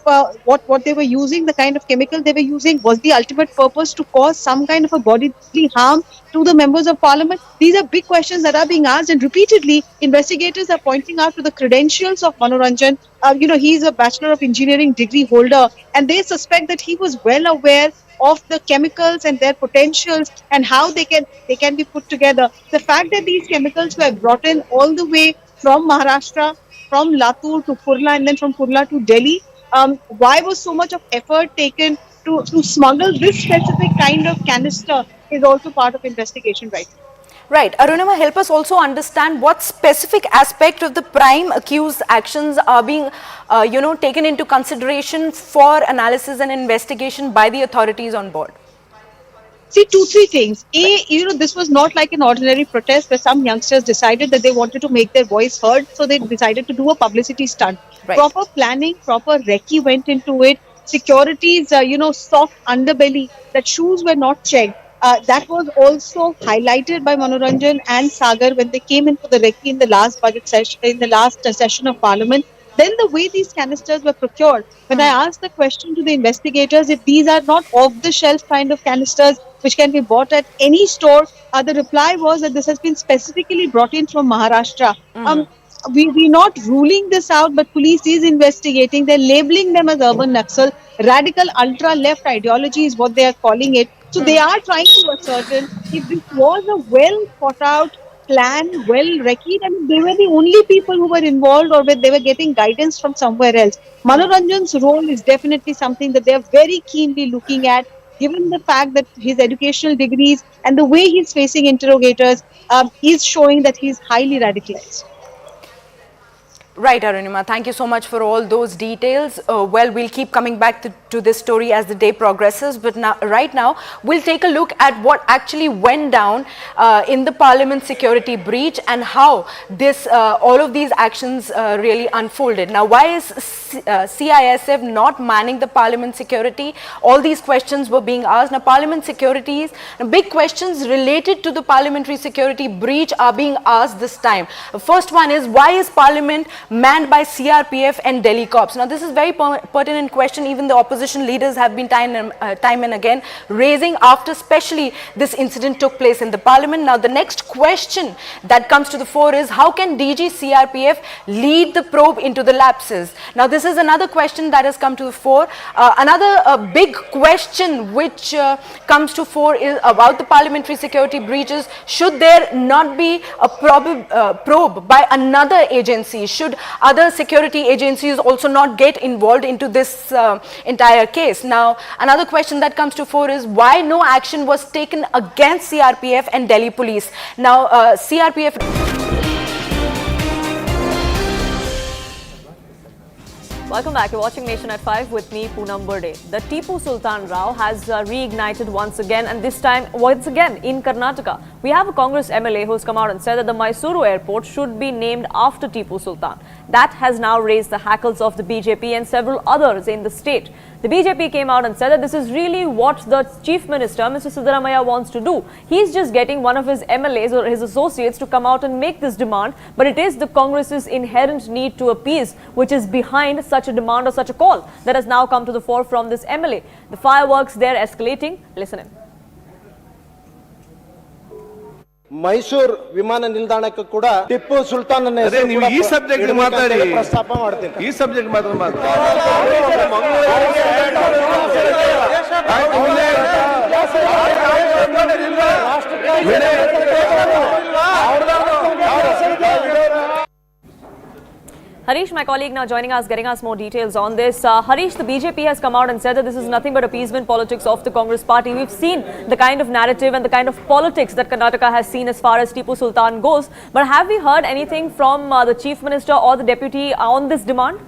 what they were using, the kind of chemical they were using? Was the ultimate purpose to cause some kind of a bodily harm to the members of parliament? These are big questions that are being asked, and repeatedly investigators are pointing out to the credentials of Manoranjan. He's a Bachelor of Engineering degree holder, and they suspect that he was well aware of the chemicals and their potentials and how they can be put together. The fact that these chemicals were brought in all the way from Maharashtra, from Latur to Kurla, and then from Kurla to Delhi, why was so much of effort taken to smuggle this specific kind of canister is also part of investigation right now. Right. Arunima, help us also understand what specific aspect of the prime accused actions are being, taken into consideration for analysis and investigation by the authorities on board. See, 2-3 things. This was not like an ordinary protest where some youngsters decided that they wanted to make their voice heard, so they decided to do a publicity stunt. Right. Proper planning, proper recce went into it. Security's, soft underbelly, that shoes were not checked. That was also highlighted by Manoranjan and Sagar when they came in for the recce in the last budget session, in the last session of Parliament. Then the way these canisters were procured, when I asked the question to the investigators if these are not off-the-shelf kind of canisters which can be bought at any store, the reply was that this has been specifically brought in from Maharashtra. We're not ruling this out, but police is investigating. They're labeling them as urban Naxal. Radical ultra-left ideology is what they are calling it. So they are trying to ascertain if this was a well-thought-out plan, well-recce, and they were the only people who were involved, or they were getting guidance from somewhere else. Manoranjan's role is definitely something that they are very keenly looking at, given the fact that his educational degrees and the way he's facing interrogators is showing that he's highly radicalized. Right, Arunima. Thank you so much for all those details. We'll keep coming back to this story as the day progresses. But right now, we'll take a look at what actually went down in the Parliament security breach and how all of these actions really unfolded. Now, why is CISF not manning the Parliament security? All these questions were being asked. Now, Parliament securities, big questions related to the parliamentary security breach are being asked this time. The first one is, why is Parliament manned by CRPF and Delhi cops? Now, this is very pertinent question. Even the opposition leaders have been time and again raising after especially this incident took place in the parliament. Now, the next question that comes to the fore is, how can DG CRPF lead the probe into the lapses? Now, this is another question that has come to the fore. Another big question which comes to fore is about the parliamentary security breaches. Should there not be a probe by another agency? Should other security agencies also not get involved into this entire case? Now, another question that comes to fore is, why no action was taken against CRPF and Delhi police? Now, CRPF... Welcome back. You're watching Nation at 5 with me, Poonam Burde. The Tipu Sultan Rao has reignited once again, and this time once again in Karnataka. We have a Congress MLA who has come out and said that the Mysuru airport should be named after Tipu Sultan. That has now raised the hackles of the BJP and several others in the state. The BJP came out and said that this is really what the Chief Minister, Mr. Siddaramaiah, wants to do. He's just getting one of his MLAs or his associates to come out and make this demand, but it is the Congress's inherent need to appease which is behind such a demand or such a call that has now come to the fore from this MLA. The fireworks there escalating. Listen in. Mysuru ವಿಮಾನ ನಿಲ್ದಾಣಕ್ಕೆ ಕೂಡ ಟಿಪ್ಪು ಸುಲ್ತಾನ್ ನೀವು ಈ subject ಮಾತಾಡಿ ಪ್ರಸ್ತಾಪ ಮಾಡ್ತೀನಿ ಈ subject ಮಾತ್ರ Harish, my colleague, now joining us, getting us more details on this. Harish, the BJP has come out and said that this is nothing but appeasement politics of the Congress party. We've seen the kind of narrative and the kind of politics that Karnataka has seen as far as Tipu Sultan goes. But have we heard anything from the Chief Minister or the Deputy on this demand?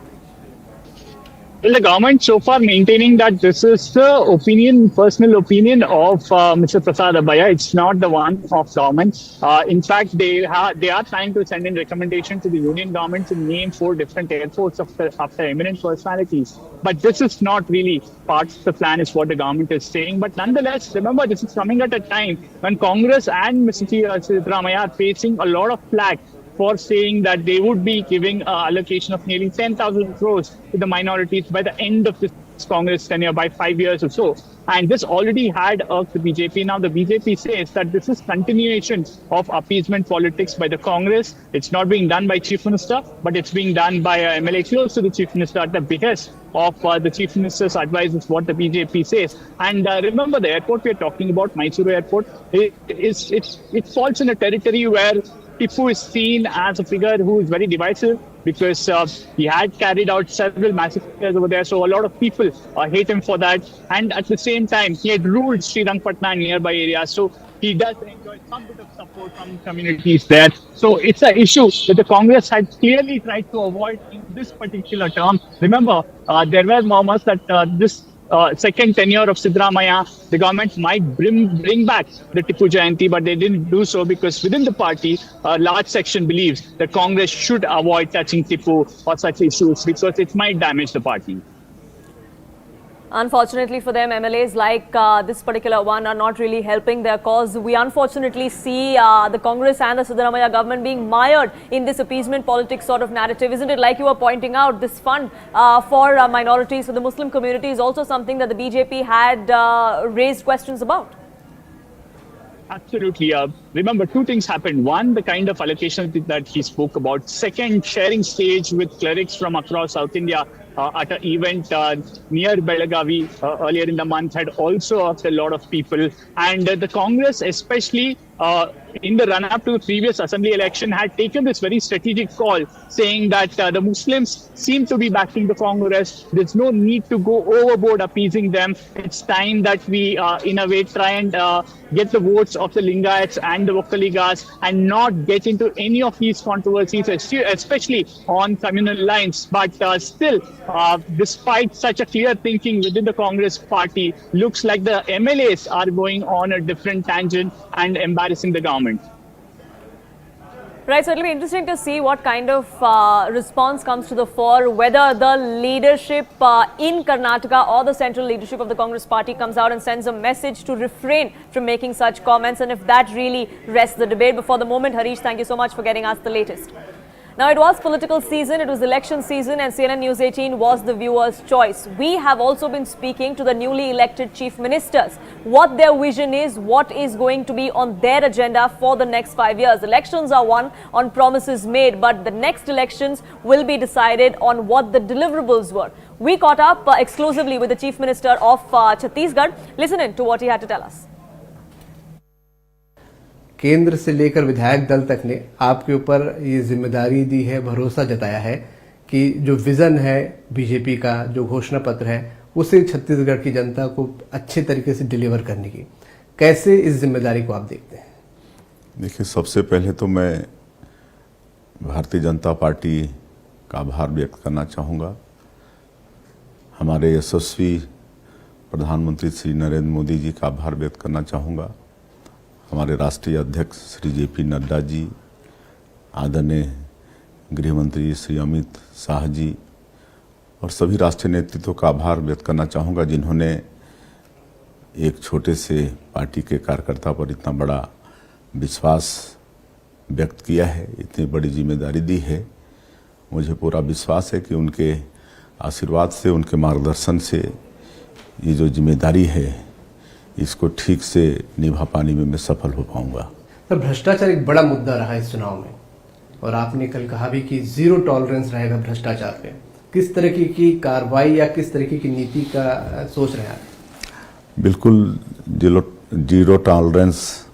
Well, the government so far maintaining that this is the personal opinion of Mr. Prasad Abbayya. It's not the one of government. In fact, they are trying to send in recommendation to the union government to name 4 different airports after eminent personalities. But this is not really part of the plan, is what the government is saying. But nonetheless, remember, this is coming at a time when Congress and Mr. Siddaramaiah are facing a lot of flack for saying that they would be giving an allocation of nearly 10,000 crores to the minorities by the end of this Congress tenure, by 5 years or so. And this already had irked the BJP. Now the BJP says that this is continuation of appeasement politics by the Congress. It's not being done by Chief Minister, but it's being done by MLA close to the Chief Minister at the behest of the Chief Minister's advice, is what the BJP says. And remember, the airport we're talking about, Mysuru Airport, it falls in a territory where Tipu is seen as a figure who is very divisive, because he had carried out several massacres over there. So a lot of people hate him for that. And at the same time, he had ruled Srirangpatna and nearby areas. So he does enjoy some bit of support from communities there. So it's an issue that the Congress had clearly tried to avoid in this particular term. Remember, there were murmurs that this second tenure of Siddaramaiah, the government might bring back the Tipu Jayanti, but they didn't do so because within the party, a large section believes that Congress should avoid touching Tipu or such issues because it might damage the party. Unfortunately for them, MLAs like this particular one are not really helping their cause. We unfortunately see the Congress and the Siddaramaiah government being mired in this appeasement politics sort of narrative. Isn't it, like you were pointing out, this fund for minorities, for the Muslim community is also something that the BJP had raised questions about? Absolutely. Remember, 2 things happened. One, the kind of allocation that he spoke about. Second, sharing stage with clerics from across South India at an event near Belagavi earlier in the month had also irked a lot of people. And the Congress, especially in the run-up to the previous assembly election, had taken this very strategic call, saying that the Muslims seem to be backing the Congress. There's no need to go overboard appeasing them. It's time that we, in a way, try and get the votes of the Lingayats and the Vokkaligas and not get into any of these controversies, especially on communal lines. But still, despite such a clear thinking within the Congress party, looks like the MLAs are going on a different tangent and embarrassing the government. Right, so it'll be interesting to see what kind of response comes to the fore, whether the leadership in Karnataka or the central leadership of the Congress party comes out and sends a message to refrain from making such comments, and if that really rests the debate. But for the moment, Harish, thank you so much for getting us the latest. Now, it was political season, it was election season, and CNN News 18 was the viewer's choice. We have also been speaking to the newly elected chief ministers, what their vision is, what is going to be on their agenda for the next 5 years. Elections are won on promises made, but the next elections will be decided on what the deliverables were. We caught up exclusively with the chief minister of Chhattisgarh. Listen in to what he had to tell us. केंद्र से लेकर विधायक दल तक ने आपके ऊपर ये जिम्मेदारी दी है, भरोसा जताया है कि जो विजन है बीजेपी का, जो घोषणा पत्र है, उसे छत्तीसगढ़ की जनता को अच्छे तरीके से डिलीवर करने की। कैसे इस जिम्मेदारी को आप देखते हैं? देखिए, सबसे पहले तो मैं भारतीय जनता पार्टी का आभार व्यक्त करना चाहूँगा हमारे यशस्वी प्रधानमंत्री श्री नरेंद्र मोदी जी का आभार व्यक्त करना चाहूँगा। हमारे राष्ट्रीय अध्यक्ष श्री जेपी नड्डा जी, आदरणीय गृह मंत्री श्री अमित शाह जी और सभी राष्ट्रीय नेतृत्व का आभार व्यक्त करना चाहूँगा, जिन्होंने एक छोटे से पार्टी के कार्यकर्ता पर इतना बड़ा विश्वास व्यक्त किया है, इतनी बड़ी जिम्मेदारी दी है। मुझे पूरा विश्वास है कि उनके आशीर्वाद से, उनके मार्गदर्शन से ये जो जिम्मेदारी है इसको ठीक से निभा पाने में मैं सफल हो पाऊंगा। सर, भ्रष्टाचार एक बड़ा मुद्दा रहा इस चुनाव में और आपने कल कहा भी कि 0 टॉलरेंस रहेगा भ्रष्टाचार पे। किस तरह की कार्रवाई या किस तरह की नीति का सोच रहे हैं? बिल्कुल 0 टॉलरेंस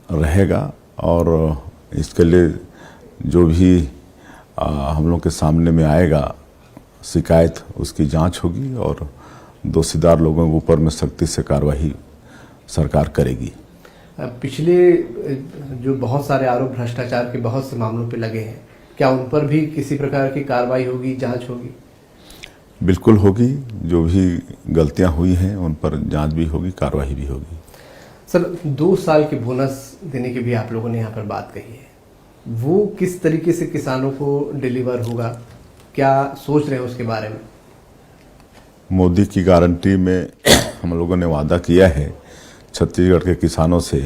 रहेगा और इसके लिए जो भी हम लोग के सामने में आएगा शिकायत, उसकी जांच होगी और दोषीदार लोगों के ऊपर में सख्ती से कार्रवाई सरकार करेगी। पिछले जो बहुत सारे आरोप भ्रष्टाचार के बहुत से मामलों पे लगे हैं, क्या उन पर भी किसी प्रकार की कार्रवाई होगी, जांच होगी? बिल्कुल होगी। जो भी गलतियां हुई हैं उन पर जांच भी होगी, कार्रवाई भी होगी। सर, 2 साल के बोनस देने की भी आप लोगों ने यहाँ पर बात कही है, वो किस तरीके से किसानों को डिलीवर होगा, क्या सोच रहे हैं उसके बारे में? मोदी की गारंटी में हम लोगों ने वादा किया है छत्तीसगढ़ के किसानों से।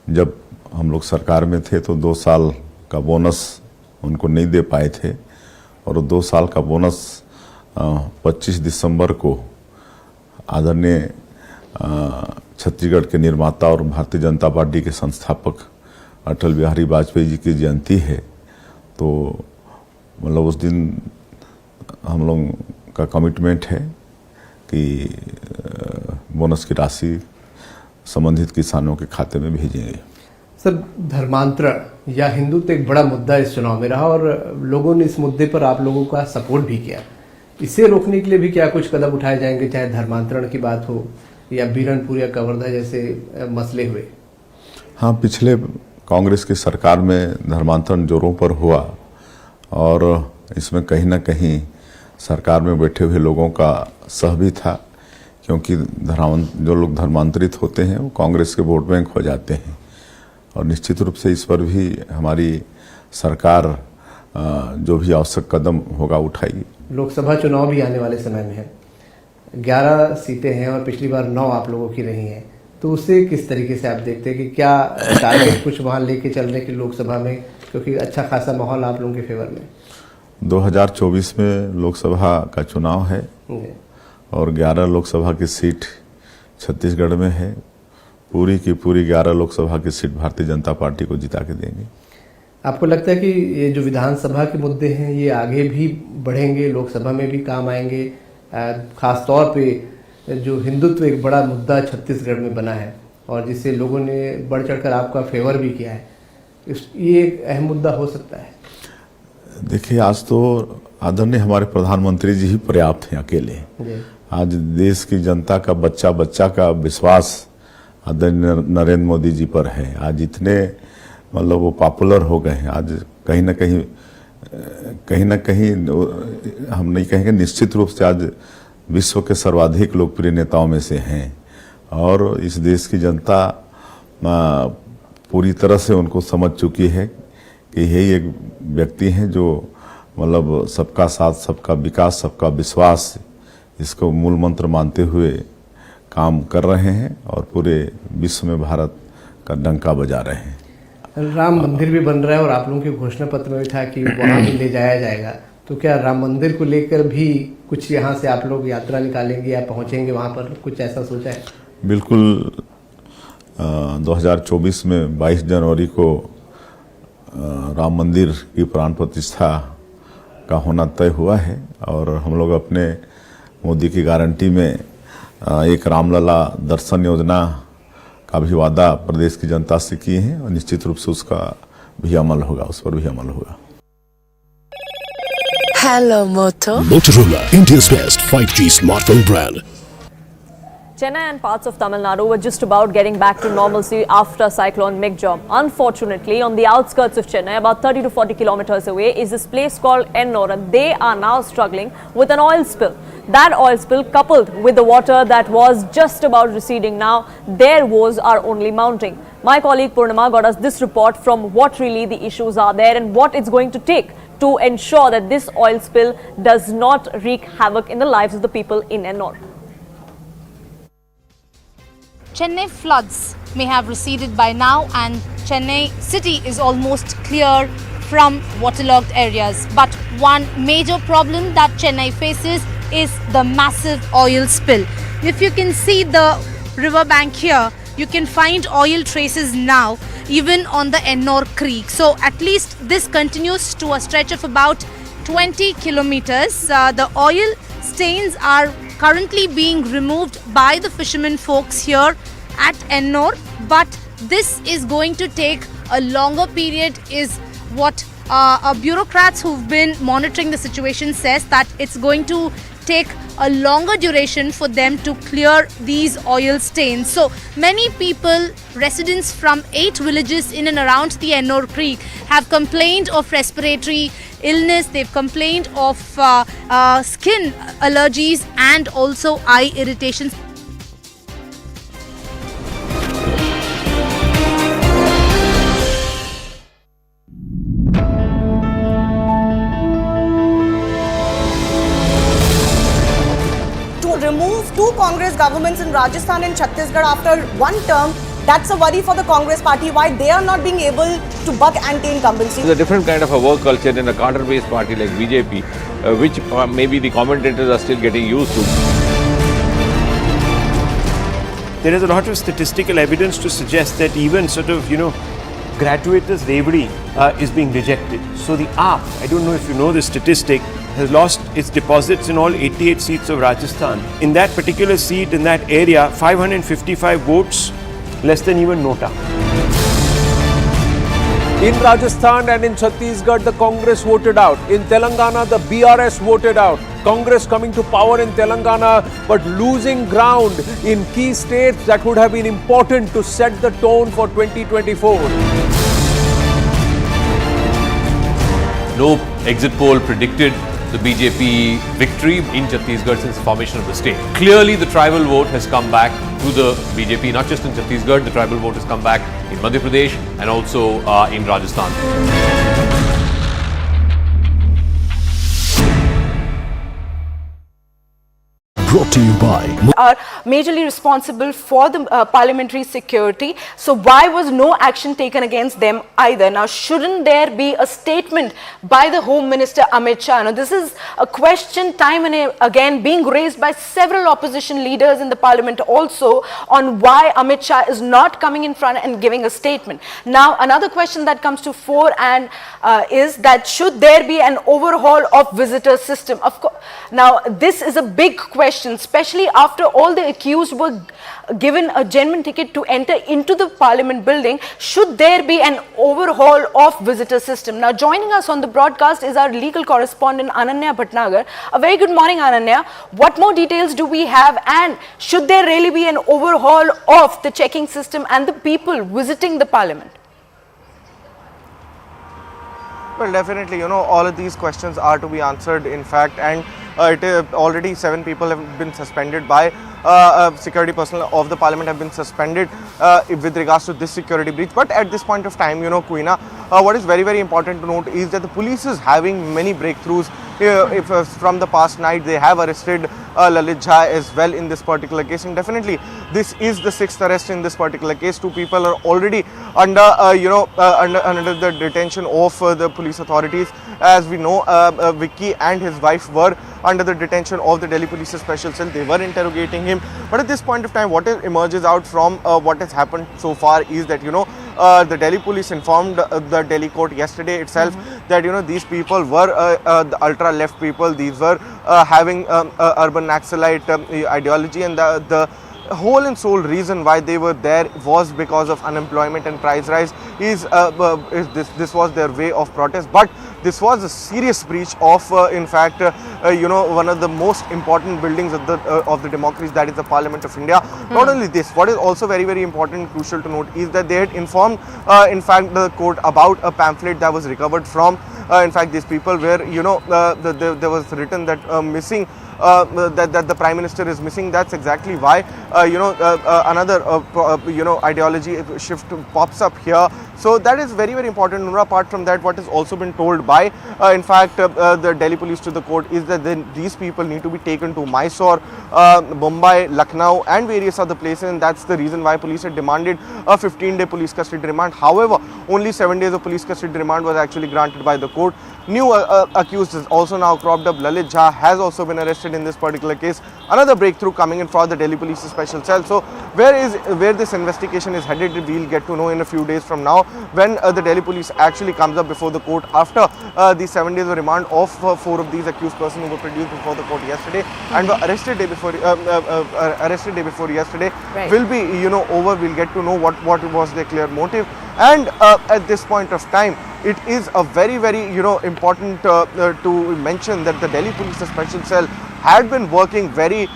जब हम लोग सरकार में थे तो 2 साल का बोनस उनको नहीं दे पाए थे और 2 साल का बोनस 25 दिसंबर को आदरणीय छत्तीसगढ़ के निर्माता और भारतीय जनता पार्टी के संस्थापक अटल बिहारी वाजपेयी जी की जयंती है, तो मतलब उस दिन हम लोग का कमिटमेंट है कि बोनस की राशि संबंधित किसानों के खाते में भेजेंगे। सर, धर्मांतरण या हिंदुत्व एक बड़ा मुद्दा इस चुनाव में रहा और लोगों ने इस मुद्दे पर आप लोगों का सपोर्ट भी किया। इसे रोकने के लिए भी क्या कुछ कदम उठाए जाएंगे, चाहे धर्मांतरण की बात हो या बीरनपुर या कवर्धा जैसे मसले हुए? हाँ, पिछले कांग्रेस की सरकार में धर्मांतरण जोरों पर हुआ और इसमें कहीं ना कहीं सरकार में बैठे हुए लोगों का सह भी था, क्योंकि जो लोग धर्मांतरित होते हैं वो कांग्रेस के वोट बैंक हो जाते हैं और निश्चित रूप से इस पर भी हमारी सरकार जो भी आवश्यक कदम होगा उठाएगी। लोकसभा चुनाव भी आने वाले समय में है, 11 सीटें हैं और पिछली बार 9 आप लोगों की रही हैं, तो उसे किस तरीके से आप देखते हैं कि क्या टारगेट कुछ वहाँ लेके चल रहे कि लोकसभा में, क्योंकि अच्छा खासा माहौल आप लोगों के फेवर में? 2024 में लोकसभा का चुनाव है और 11 लोकसभा की सीट छत्तीसगढ़ में है। पूरी की पूरी 11 लोकसभा की सीट भारतीय जनता पार्टी को जिता के देंगे। आपको लगता है कि ये जो विधानसभा के मुद्दे हैं ये आगे भी बढ़ेंगे, लोकसभा में भी काम आएंगे? खास तौर पे जो हिंदुत्व एक बड़ा मुद्दा छत्तीसगढ़ में बना है और जिससे लोगों ने बढ़ चढ़कर आपका फेवर भी किया है, ये एक अहम मुद्दा हो सकता है? देखिए, आज तो आदरणीय हमारे प्रधानमंत्री जी ही पर्याप्त हैं अकेले। आज देश की जनता का बच्चा का विश्वास आदरणीय नरेंद्र मोदी जी पर है। आज इतने मतलब वो पॉपुलर हो गए हैं। आज कहीं ना कहीं हम नहीं कहेंगे, निश्चित रूप से आज विश्व के सर्वाधिक लोकप्रिय नेताओं में से हैं और इस देश की जनता पूरी तरह से उनको समझ चुकी है कि यही एक व्यक्ति हैं जो मतलब सबका साथ, सबका विकास, सबका विश्वास, इसको मूल मंत्र मानते हुए काम कर रहे हैं और पूरे विश्व में भारत का डंका बजा रहे हैं। राम मंदिर भी बन रहा है और आप लोगों के घोषणा पत्र में भी था कि वहाँ भी ले जाया जाएगा, तो क्या राम मंदिर को लेकर भी कुछ यहाँ से आप लोग यात्रा निकालेंगे या पहुँचेंगे वहाँ पर, कुछ ऐसा सोचा है? बिल्कुल, 2024 में 22 जनवरी को राम मंदिर की प्राण प्रतिष्ठा का होना तय हुआ है और हम लोग अपने मोदी की गारंटी में एक रामलला दर्शन योजना का भी वादा प्रदेश की जनता से किए हैं और निश्चित रूप से उसका भी अमल होगा, उस पर भी अमल होगा। Hello Moto. Motorola, India's best 5G smartphone brand. Chennai and parts of Tamil Nadu were just about getting back to normalcy after Cyclone Mikjom. Unfortunately, on the outskirts of Chennai, about 30 to 40 kilometers away, is this place called Ennore, and they are now struggling with an oil spill. That oil spill, coupled with the water that was just about receding now, their woes are only mounting. My colleague Purnima got us this report from what really the issues are there and what it's going to take to ensure that this oil spill does not wreak havoc in the lives of the people in Ennore. Chennai floods may have receded by now and Chennai city is almost clear from waterlogged areas. But one major problem that Chennai faces is the massive oil spill. If you can see the riverbank here, you can find oil traces now even on the Ennore Creek. So at least this continues to a stretch of about 20 kilometers. The oil stains are currently being removed by the fishermen folks here at Ennore, but this is going to take a longer period is what bureaucrats who've been monitoring the situation says, that it's going to take a longer duration for them to clear these oil stains. So many people, residents from 8 villages in and around the Ennore Creek, have complained of respiratory illness. They've complained of skin allergies and also eye irritations. Remove 2 Congress governments in Rajasthan and Chhattisgarh after one term, that's a worry for the Congress party. Why they are not being able to buck anti-incumbency? There's a different kind of a work culture in a cadre-based party like BJP, which maybe the commentators are still getting used to. There is a lot of statistical evidence to suggest that even sort of, gratuitous reverie is being rejected. So the AAP, I don't know if you know this statistic, has lost its deposits in all 88 seats of Rajasthan. In that particular seat, in that area, 555 votes, less than even Nota. In Rajasthan and in Chhattisgarh, the Congress voted out. In Telangana, the BRS voted out. Congress coming to power in Telangana, but losing ground in key states that would have been important to set the tone for 2024. No exit poll predicted the BJP victory in Chhattisgarh since the formation of the state. Clearly, the tribal vote has come back to the BJP, not just in Chhattisgarh, the tribal vote has come back in Madhya Pradesh and also in Rajasthan. Brought to you by are majorly responsible for the parliamentary security. So why was no action taken against them either? Now, shouldn't there be a statement by the Home Minister Amit Shah? Now, this is a question time and again being raised by several opposition leaders in the parliament also on why Amit Shah is not coming in front and giving a statement. Now, another question that comes to fore and is that should there be an overhaul of visitor system? Of course, now this is a big question, especially after all the accused were given a genuine ticket to enter into the parliament building. Should there be an overhaul of visitor system? Now, joining us on the broadcast is our legal correspondent Ananya Bhatnagar. A very good morning, Ananya. What more details do we have, and should there really be an overhaul of the checking system and the people visiting the parliament? Well, definitely, all of these questions are to be answered, in fact, and already 7 people have been suspended by security personnel of the parliament have been suspended with regards to this security breach. But at this point of time, Queena, what is very, very important to note is that the police is having many breakthroughs. If from the past night they have arrested Lalit Jha as well in this particular case, and definitely this is the 6th arrest in this particular case. 2 people are already under under the detention of the police authorities. As we know, Vicky and his wife were under the detention of the Delhi Police Special Cell. They were interrogating him, but at this point of time, what emerges out from what has happened so far is that the Delhi police informed the Delhi court yesterday itself that these people were the ultra left people. These were having urban Naxalite ideology, and the whole and sole reason why they were there was because of unemployment and price rise. This was their way of protest, but this was a serious breach of, in fact, one of the most important buildings of the democracy, that is the Parliament of India. Not only this, what is also very, very important and crucial to note is that they had informed, in fact, the court about a pamphlet that was recovered from, in fact, these people, where there was written that missing. That the Prime Minister is missing. That's exactly why another ideology shift pops up here. So that is very, very important. Apart from that, what has also been told by in fact the Delhi police to the court is that these people need to be taken to Mysore, Mumbai, Lucknow and various other places, and that's the reason why police had demanded a 15-day police custody remand. However, only 7 days of police custody remand was actually granted by the court. New accused is also now cropped up. Lalit Jha has also been arrested in this particular case. Another breakthrough coming in for the Delhi Police Special Cell. So where this investigation is headed, we'll get to know in a few days from now, when the Delhi Police actually comes up before the court after the 7 days of remand of 4 of these accused persons who were produced before the court yesterday and were arrested day before yesterday. Right. Will be over. We'll get to know what was their clear motive. And at this point of time, it is a very, very important to mention that the Delhi Police Special Cell had been working very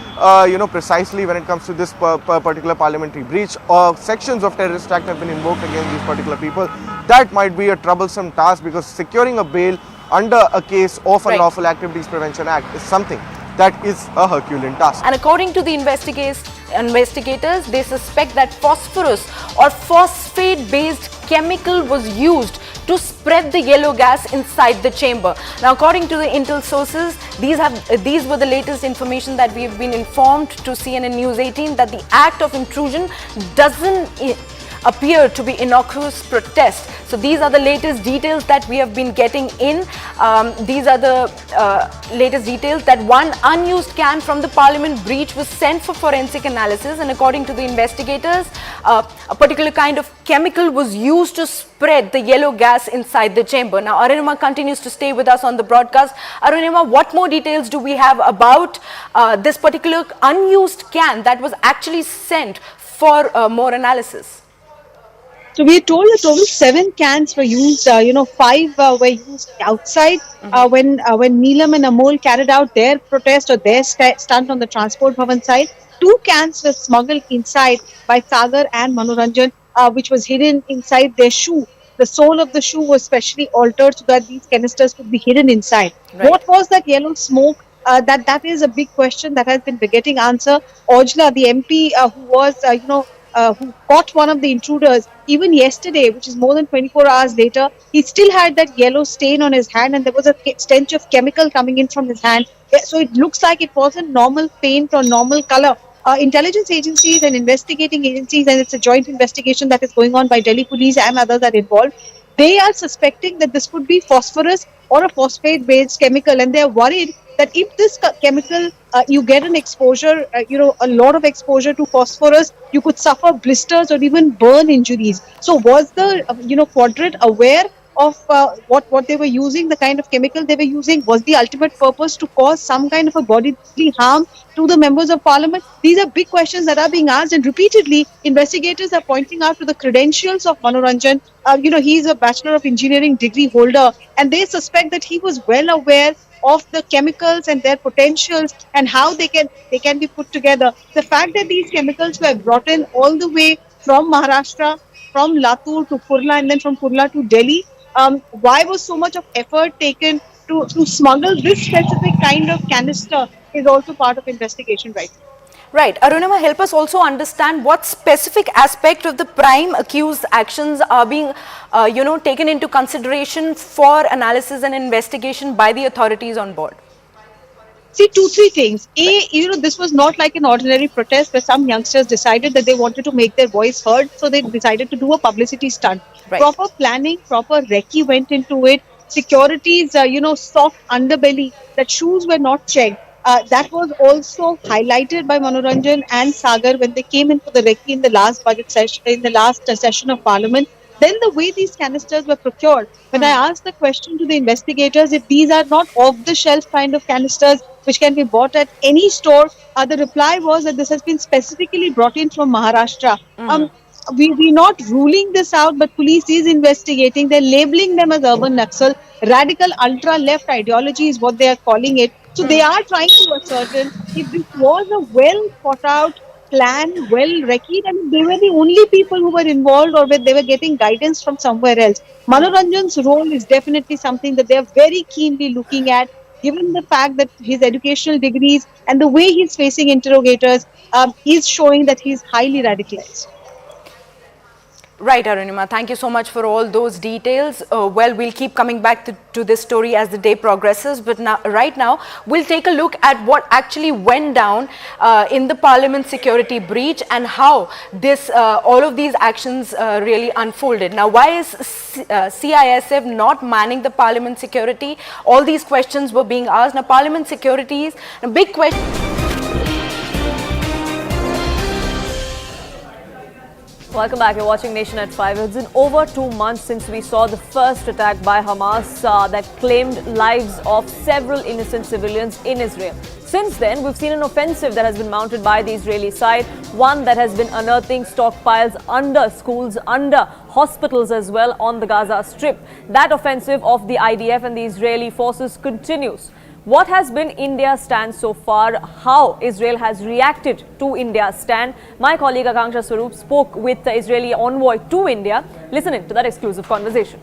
precisely when it comes to this particular parliamentary breach. Sections of Terrorist Act have been invoked against these particular people. That might be a troublesome task, because securing a bail under a case of Unlawful Activities Prevention Act is something that is a Herculean task. And according to the investigators, they suspect that phosphorus or phosphate-based chemical was used to spread the yellow gas inside the chamber. Now, according to the intel sources, these were the latest information that we have been informed to CNN News 18, that the act of intrusion doesn't appear to be innocuous protest. So these are the latest details that we have been getting in. These are the latest details that one unused can from the Parliament breach was sent for forensic analysis, and according to the investigators, a particular kind of chemical was used to spread the yellow gas inside the chamber. Now, Arunima continues to stay with us on the broadcast. Arunima, what more details do we have about this particular unused can that was actually sent for more analysis? So we are told a total 7 cans were used. 5 were used outside when Neelam and Amol carried out their protest or their stunt on the Transport Bhavan side. 2 cans were smuggled inside by Sagar and Manoranjan, which was hidden inside their shoe. The sole of the shoe was specially altered so that these canisters could be hidden inside. Right. What was that yellow smoke? That is a big question that has been getting answer. Ojla, the MP who was who caught one of the intruders, even yesterday, which is more than 24 hours later, he still had that yellow stain on his hand, and there was a stench of chemical coming in from his hand. So it looks like it wasn't normal paint or normal color. Intelligence agencies and investigating agencies, and it's a joint investigation that is going on by Delhi Police and others are involved. They are suspecting that this could be phosphorus or a phosphate-based chemical, and they are worried that if this chemical, you get an exposure, a lot of exposure to phosphorus, you could suffer blisters or even burn injuries. So was the, quadrant aware of what they were using, the kind of chemical they were using? Was the ultimate purpose to cause some kind of a bodily harm to the members of parliament? These are big questions that are being asked, and repeatedly investigators are pointing out to the credentials of Manoranjan. He's a Bachelor of Engineering degree holder, and they suspect that he was well aware of the chemicals and their potentials and how they can be put together. The fact that these chemicals were brought in all the way from Maharashtra, from Latur to Kurla, and then from Kurla to Delhi, why was so much of effort taken to smuggle this specific kind of canister is also part of investigation right now. Right. Arunima, help us also understand what specific aspect of the prime accused actions are being, taken into consideration for analysis and investigation by the authorities on board. See, 2-3 things. This was not like an ordinary protest where some youngsters decided that they wanted to make their voice heard, so they decided to do a publicity stunt. Right. Proper planning, proper recce went into it. Security's, soft underbelly, that shoes were not checked. That was also highlighted by Manoranjan and Sagar when they came in for the recce in the last budget session, in the last session of Parliament. Then the way these canisters were procured, when I asked the question to the investigators if these are not off-the-shelf kind of canisters which can be bought at any store, the reply was that this has been specifically brought in from Maharashtra. We're not ruling this out, but police is investigating. They're labeling them as urban Naxal. Radical ultra-left ideology is what they are calling it. So they are trying to ascertain if this was a well thought out plan, well recce, and they were the only people who were involved or where they were getting guidance from somewhere else. Manoranjan's role is definitely something that they are very keenly looking at, given the fact that his educational degrees and the way he's facing interrogators is showing that he's highly radicalized. Right, Arunima. Thank you so much for all those details. Well, we'll keep coming back to this story as the day progresses. But now, right now, we'll take a look at what actually went down in the Parliament security breach and how this, all of these actions really unfolded. Now, why is CISF not manning the Parliament security? All these questions were being asked. Now, Parliament security is a big question. Welcome back. You're watching Nation at 5. It's been over 2 months since we saw the first attack by Hamas that claimed lives of several innocent civilians in Israel. Since then, we've seen an offensive that has been mounted by the Israeli side, one that has been unearthing stockpiles under schools, under hospitals as well on the Gaza Strip. That offensive of the IDF and the Israeli forces continues. What has been India's stand so far? How Israel has reacted to India's stand? My colleague Akanksha Swarup spoke with the Israeli envoy to India. Listen in to that exclusive conversation.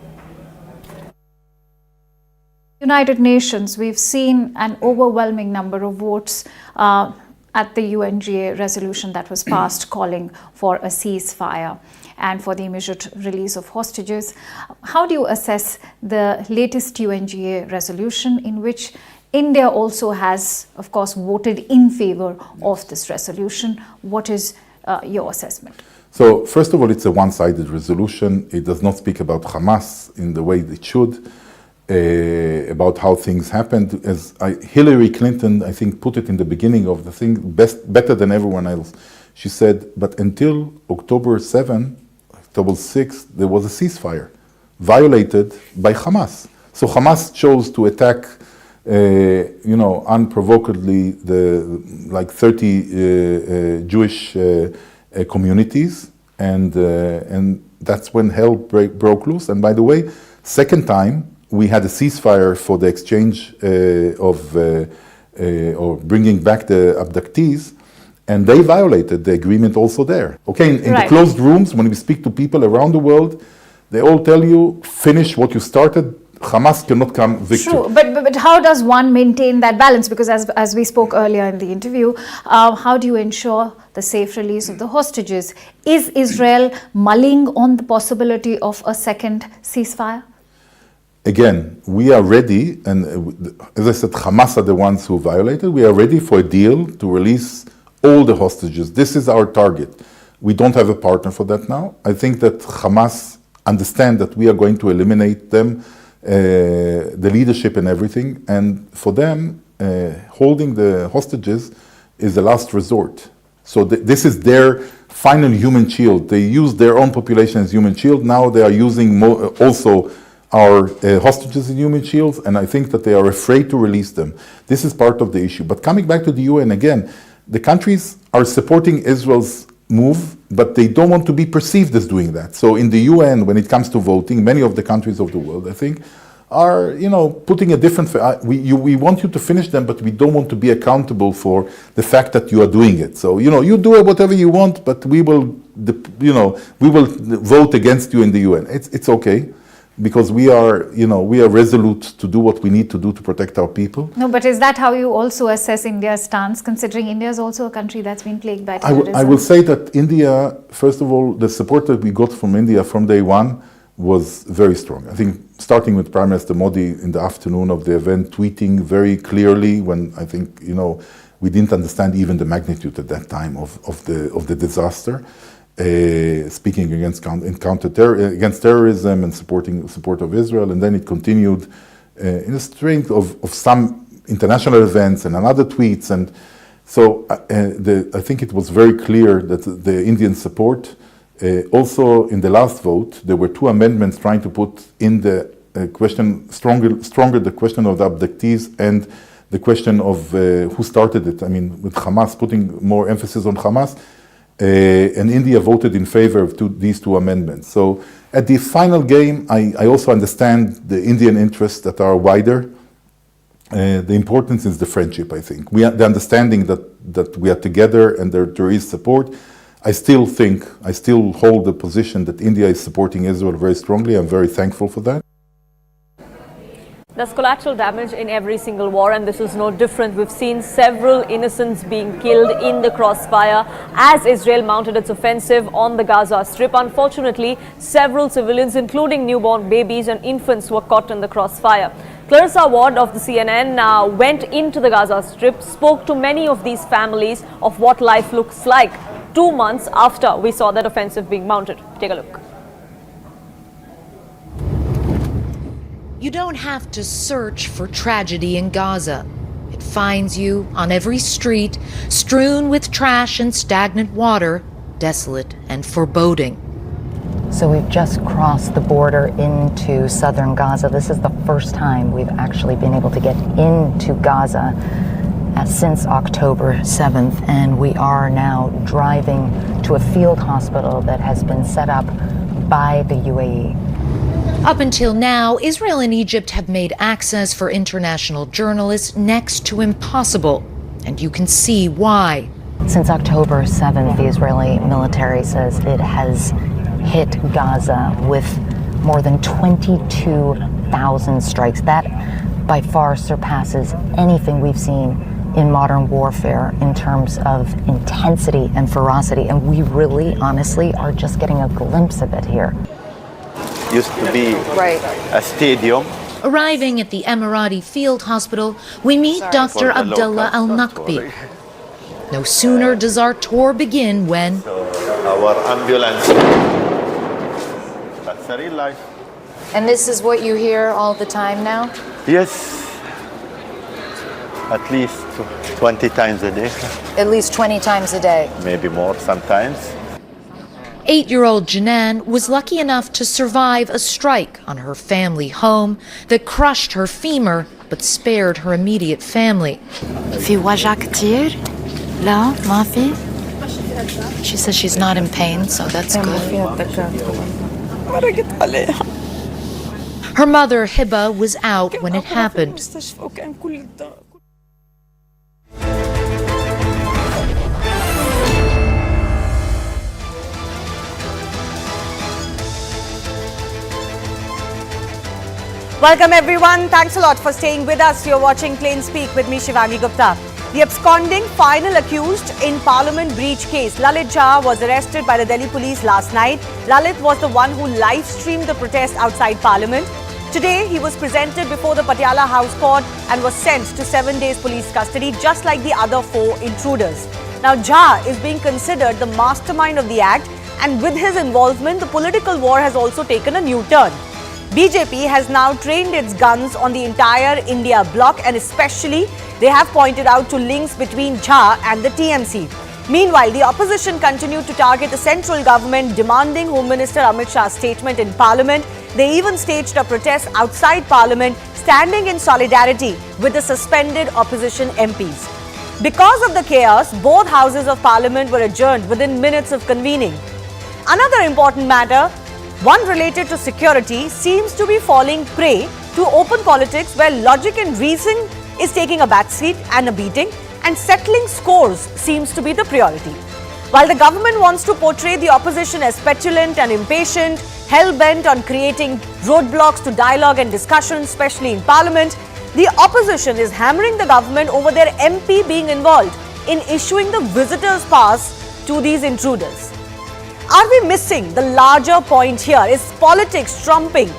United Nations, we've seen an overwhelming number of votes at the UNGA resolution that was passed calling for a ceasefire and for the immediate release of hostages. How do you assess the latest UNGA resolution in which India also has, of course, voted in favor of this resolution? What is your assessment? So, first of all, it's a one-sided resolution. It does not speak about Hamas in the way it should, about how things happened. As Hillary Clinton, I think, put it in the beginning of the thing, better than everyone else. She said, but until October 7, October 6, there was a ceasefire violated by Hamas. So Hamas chose to attack unprovokedly the 30 Jewish communities, and that's when hell broke loose. And by the way, second time we had a ceasefire for the exchange or bringing back the abductees, and they violated the agreement also there. Okay, in the closed rooms, when we speak to people around the world, they all tell you, finish what you started. Hamas cannot come victor. True, but how does one maintain that balance? Because as we spoke earlier in the interview, how do you ensure the safe release of the hostages? Is Israel mulling on the possibility of a second ceasefire? Again, we are ready, and as I said, Hamas are the ones who violated. We are ready for a deal to release all the hostages. This is our target. We don't have a partner for that now. I think that Hamas understand that we are going to eliminate them, the leadership and everything, and for them, holding the hostages is the last resort. So this is their final human shield. They use their own population as human shield. Now they are using also our hostages as human shields, and I think that they are afraid to release them. This is part of the issue. But coming back to the UN again, the countries are supporting Israel's move, but they don't want to be perceived as doing that. So in the UN, when it comes to voting, many of the countries of the world, I think, are putting a different. We want you to finish them, but we don't want to be accountable for the fact that you are doing it. So you do whatever you want, but we will vote against you in the UN. It's okay, because we are resolute to do what we need to do to protect our people. No, but is that how you also assess India's stance, considering India is also a country that's been plagued by terrorism? I will say that India, first of all, the support that we got from India from day one was very strong. I think starting with Prime Minister Modi in the afternoon of the event, tweeting very clearly when I think, we didn't understand even the magnitude at that time of the disaster. Speaking against terrorism and support of Israel, and then it continued in a string of some international events and another tweets, and so I think it was very clear that the Indian support Also, in the last vote, there were 2 amendments trying to put in the question stronger the question of the abductees and the question of who started it. I mean, with Hamas, putting more emphasis on Hamas. And India voted in favor of these 2 amendments. So at the final game, I also understand the Indian interests that are wider. The importance is the friendship, I think. The understanding that we are together and there is support. I still hold the position that India is supporting Israel very strongly. I'm very thankful for that. There's collateral damage in every single war, and this is no different. We've seen several innocents being killed in the crossfire as Israel mounted its offensive on the Gaza Strip. Unfortunately, several civilians, including newborn babies and infants, were caught in the crossfire. Clarissa Ward of the CNN went into the Gaza Strip, spoke to many of these families of what life looks like 2 months after we saw that offensive being mounted. Take a look. You don't have to search for tragedy in Gaza. It finds you on every street, strewn with trash and stagnant water, desolate and foreboding. So we've just crossed the border into southern Gaza. This is the first time we've actually been able to get into Gaza since October 7th, and we are now driving to a field hospital that has been set up by the UAE. Up until now, Israel and Egypt have made access for international journalists next to impossible, and you can see why. Since October 7th, the Israeli military says it has hit Gaza with more than 22,000 strikes. That by far surpasses anything we've seen in modern warfare in terms of intensity and ferocity, and we really, honestly, are just getting a glimpse of it here. Used to be a stadium. Arriving at the Emirati Field Hospital, we meet Dr. Abdullah Al-Naqbi. No sooner does our tour begin when Our ambulance. That's a real life. And this is what you hear all the time now? Yes. At least 20 times a day. At least 20 times a day. Maybe more sometimes. 8-year-old Janan was lucky enough to survive a strike on her family home that crushed her femur but spared her immediate family. She says she's not in pain, so that's good. Her mother, Hiba, was out when it happened. Welcome everyone. Thanks a lot for staying with us. You're watching Plain Speak with me, Shivangi Gupta. The absconding final accused in Parliament breach case, Lalit Jha, was arrested by the Delhi police last night. Lalit was the one who live-streamed the protest outside Parliament. Today, he was presented before the Patiala House Court and was sent to 7 days police custody, just like the other 4 intruders. Now, Jha is being considered the mastermind of the act, and with his involvement, the political war has also taken a new turn. BJP has now trained its guns on the entire India bloc, and especially they have pointed out to links between Jha and the TMC. Meanwhile, the opposition continued to target the central government, demanding Home Minister Amit Shah's statement in Parliament. They even staged a protest outside Parliament, standing in solidarity with the suspended opposition MPs. Because of the chaos, both houses of Parliament were adjourned within minutes of convening. Another important matter, one related to security, seems to be falling prey to open politics where logic and reason is taking a backseat and a beating, and settling scores seems to be the priority. While the government wants to portray the opposition as petulant and impatient, hell-bent on creating roadblocks to dialogue and discussion, especially in Parliament, the opposition is hammering the government over their MP being involved in issuing the visitor's pass to these intruders. Are we missing the larger point here? Is politics trumping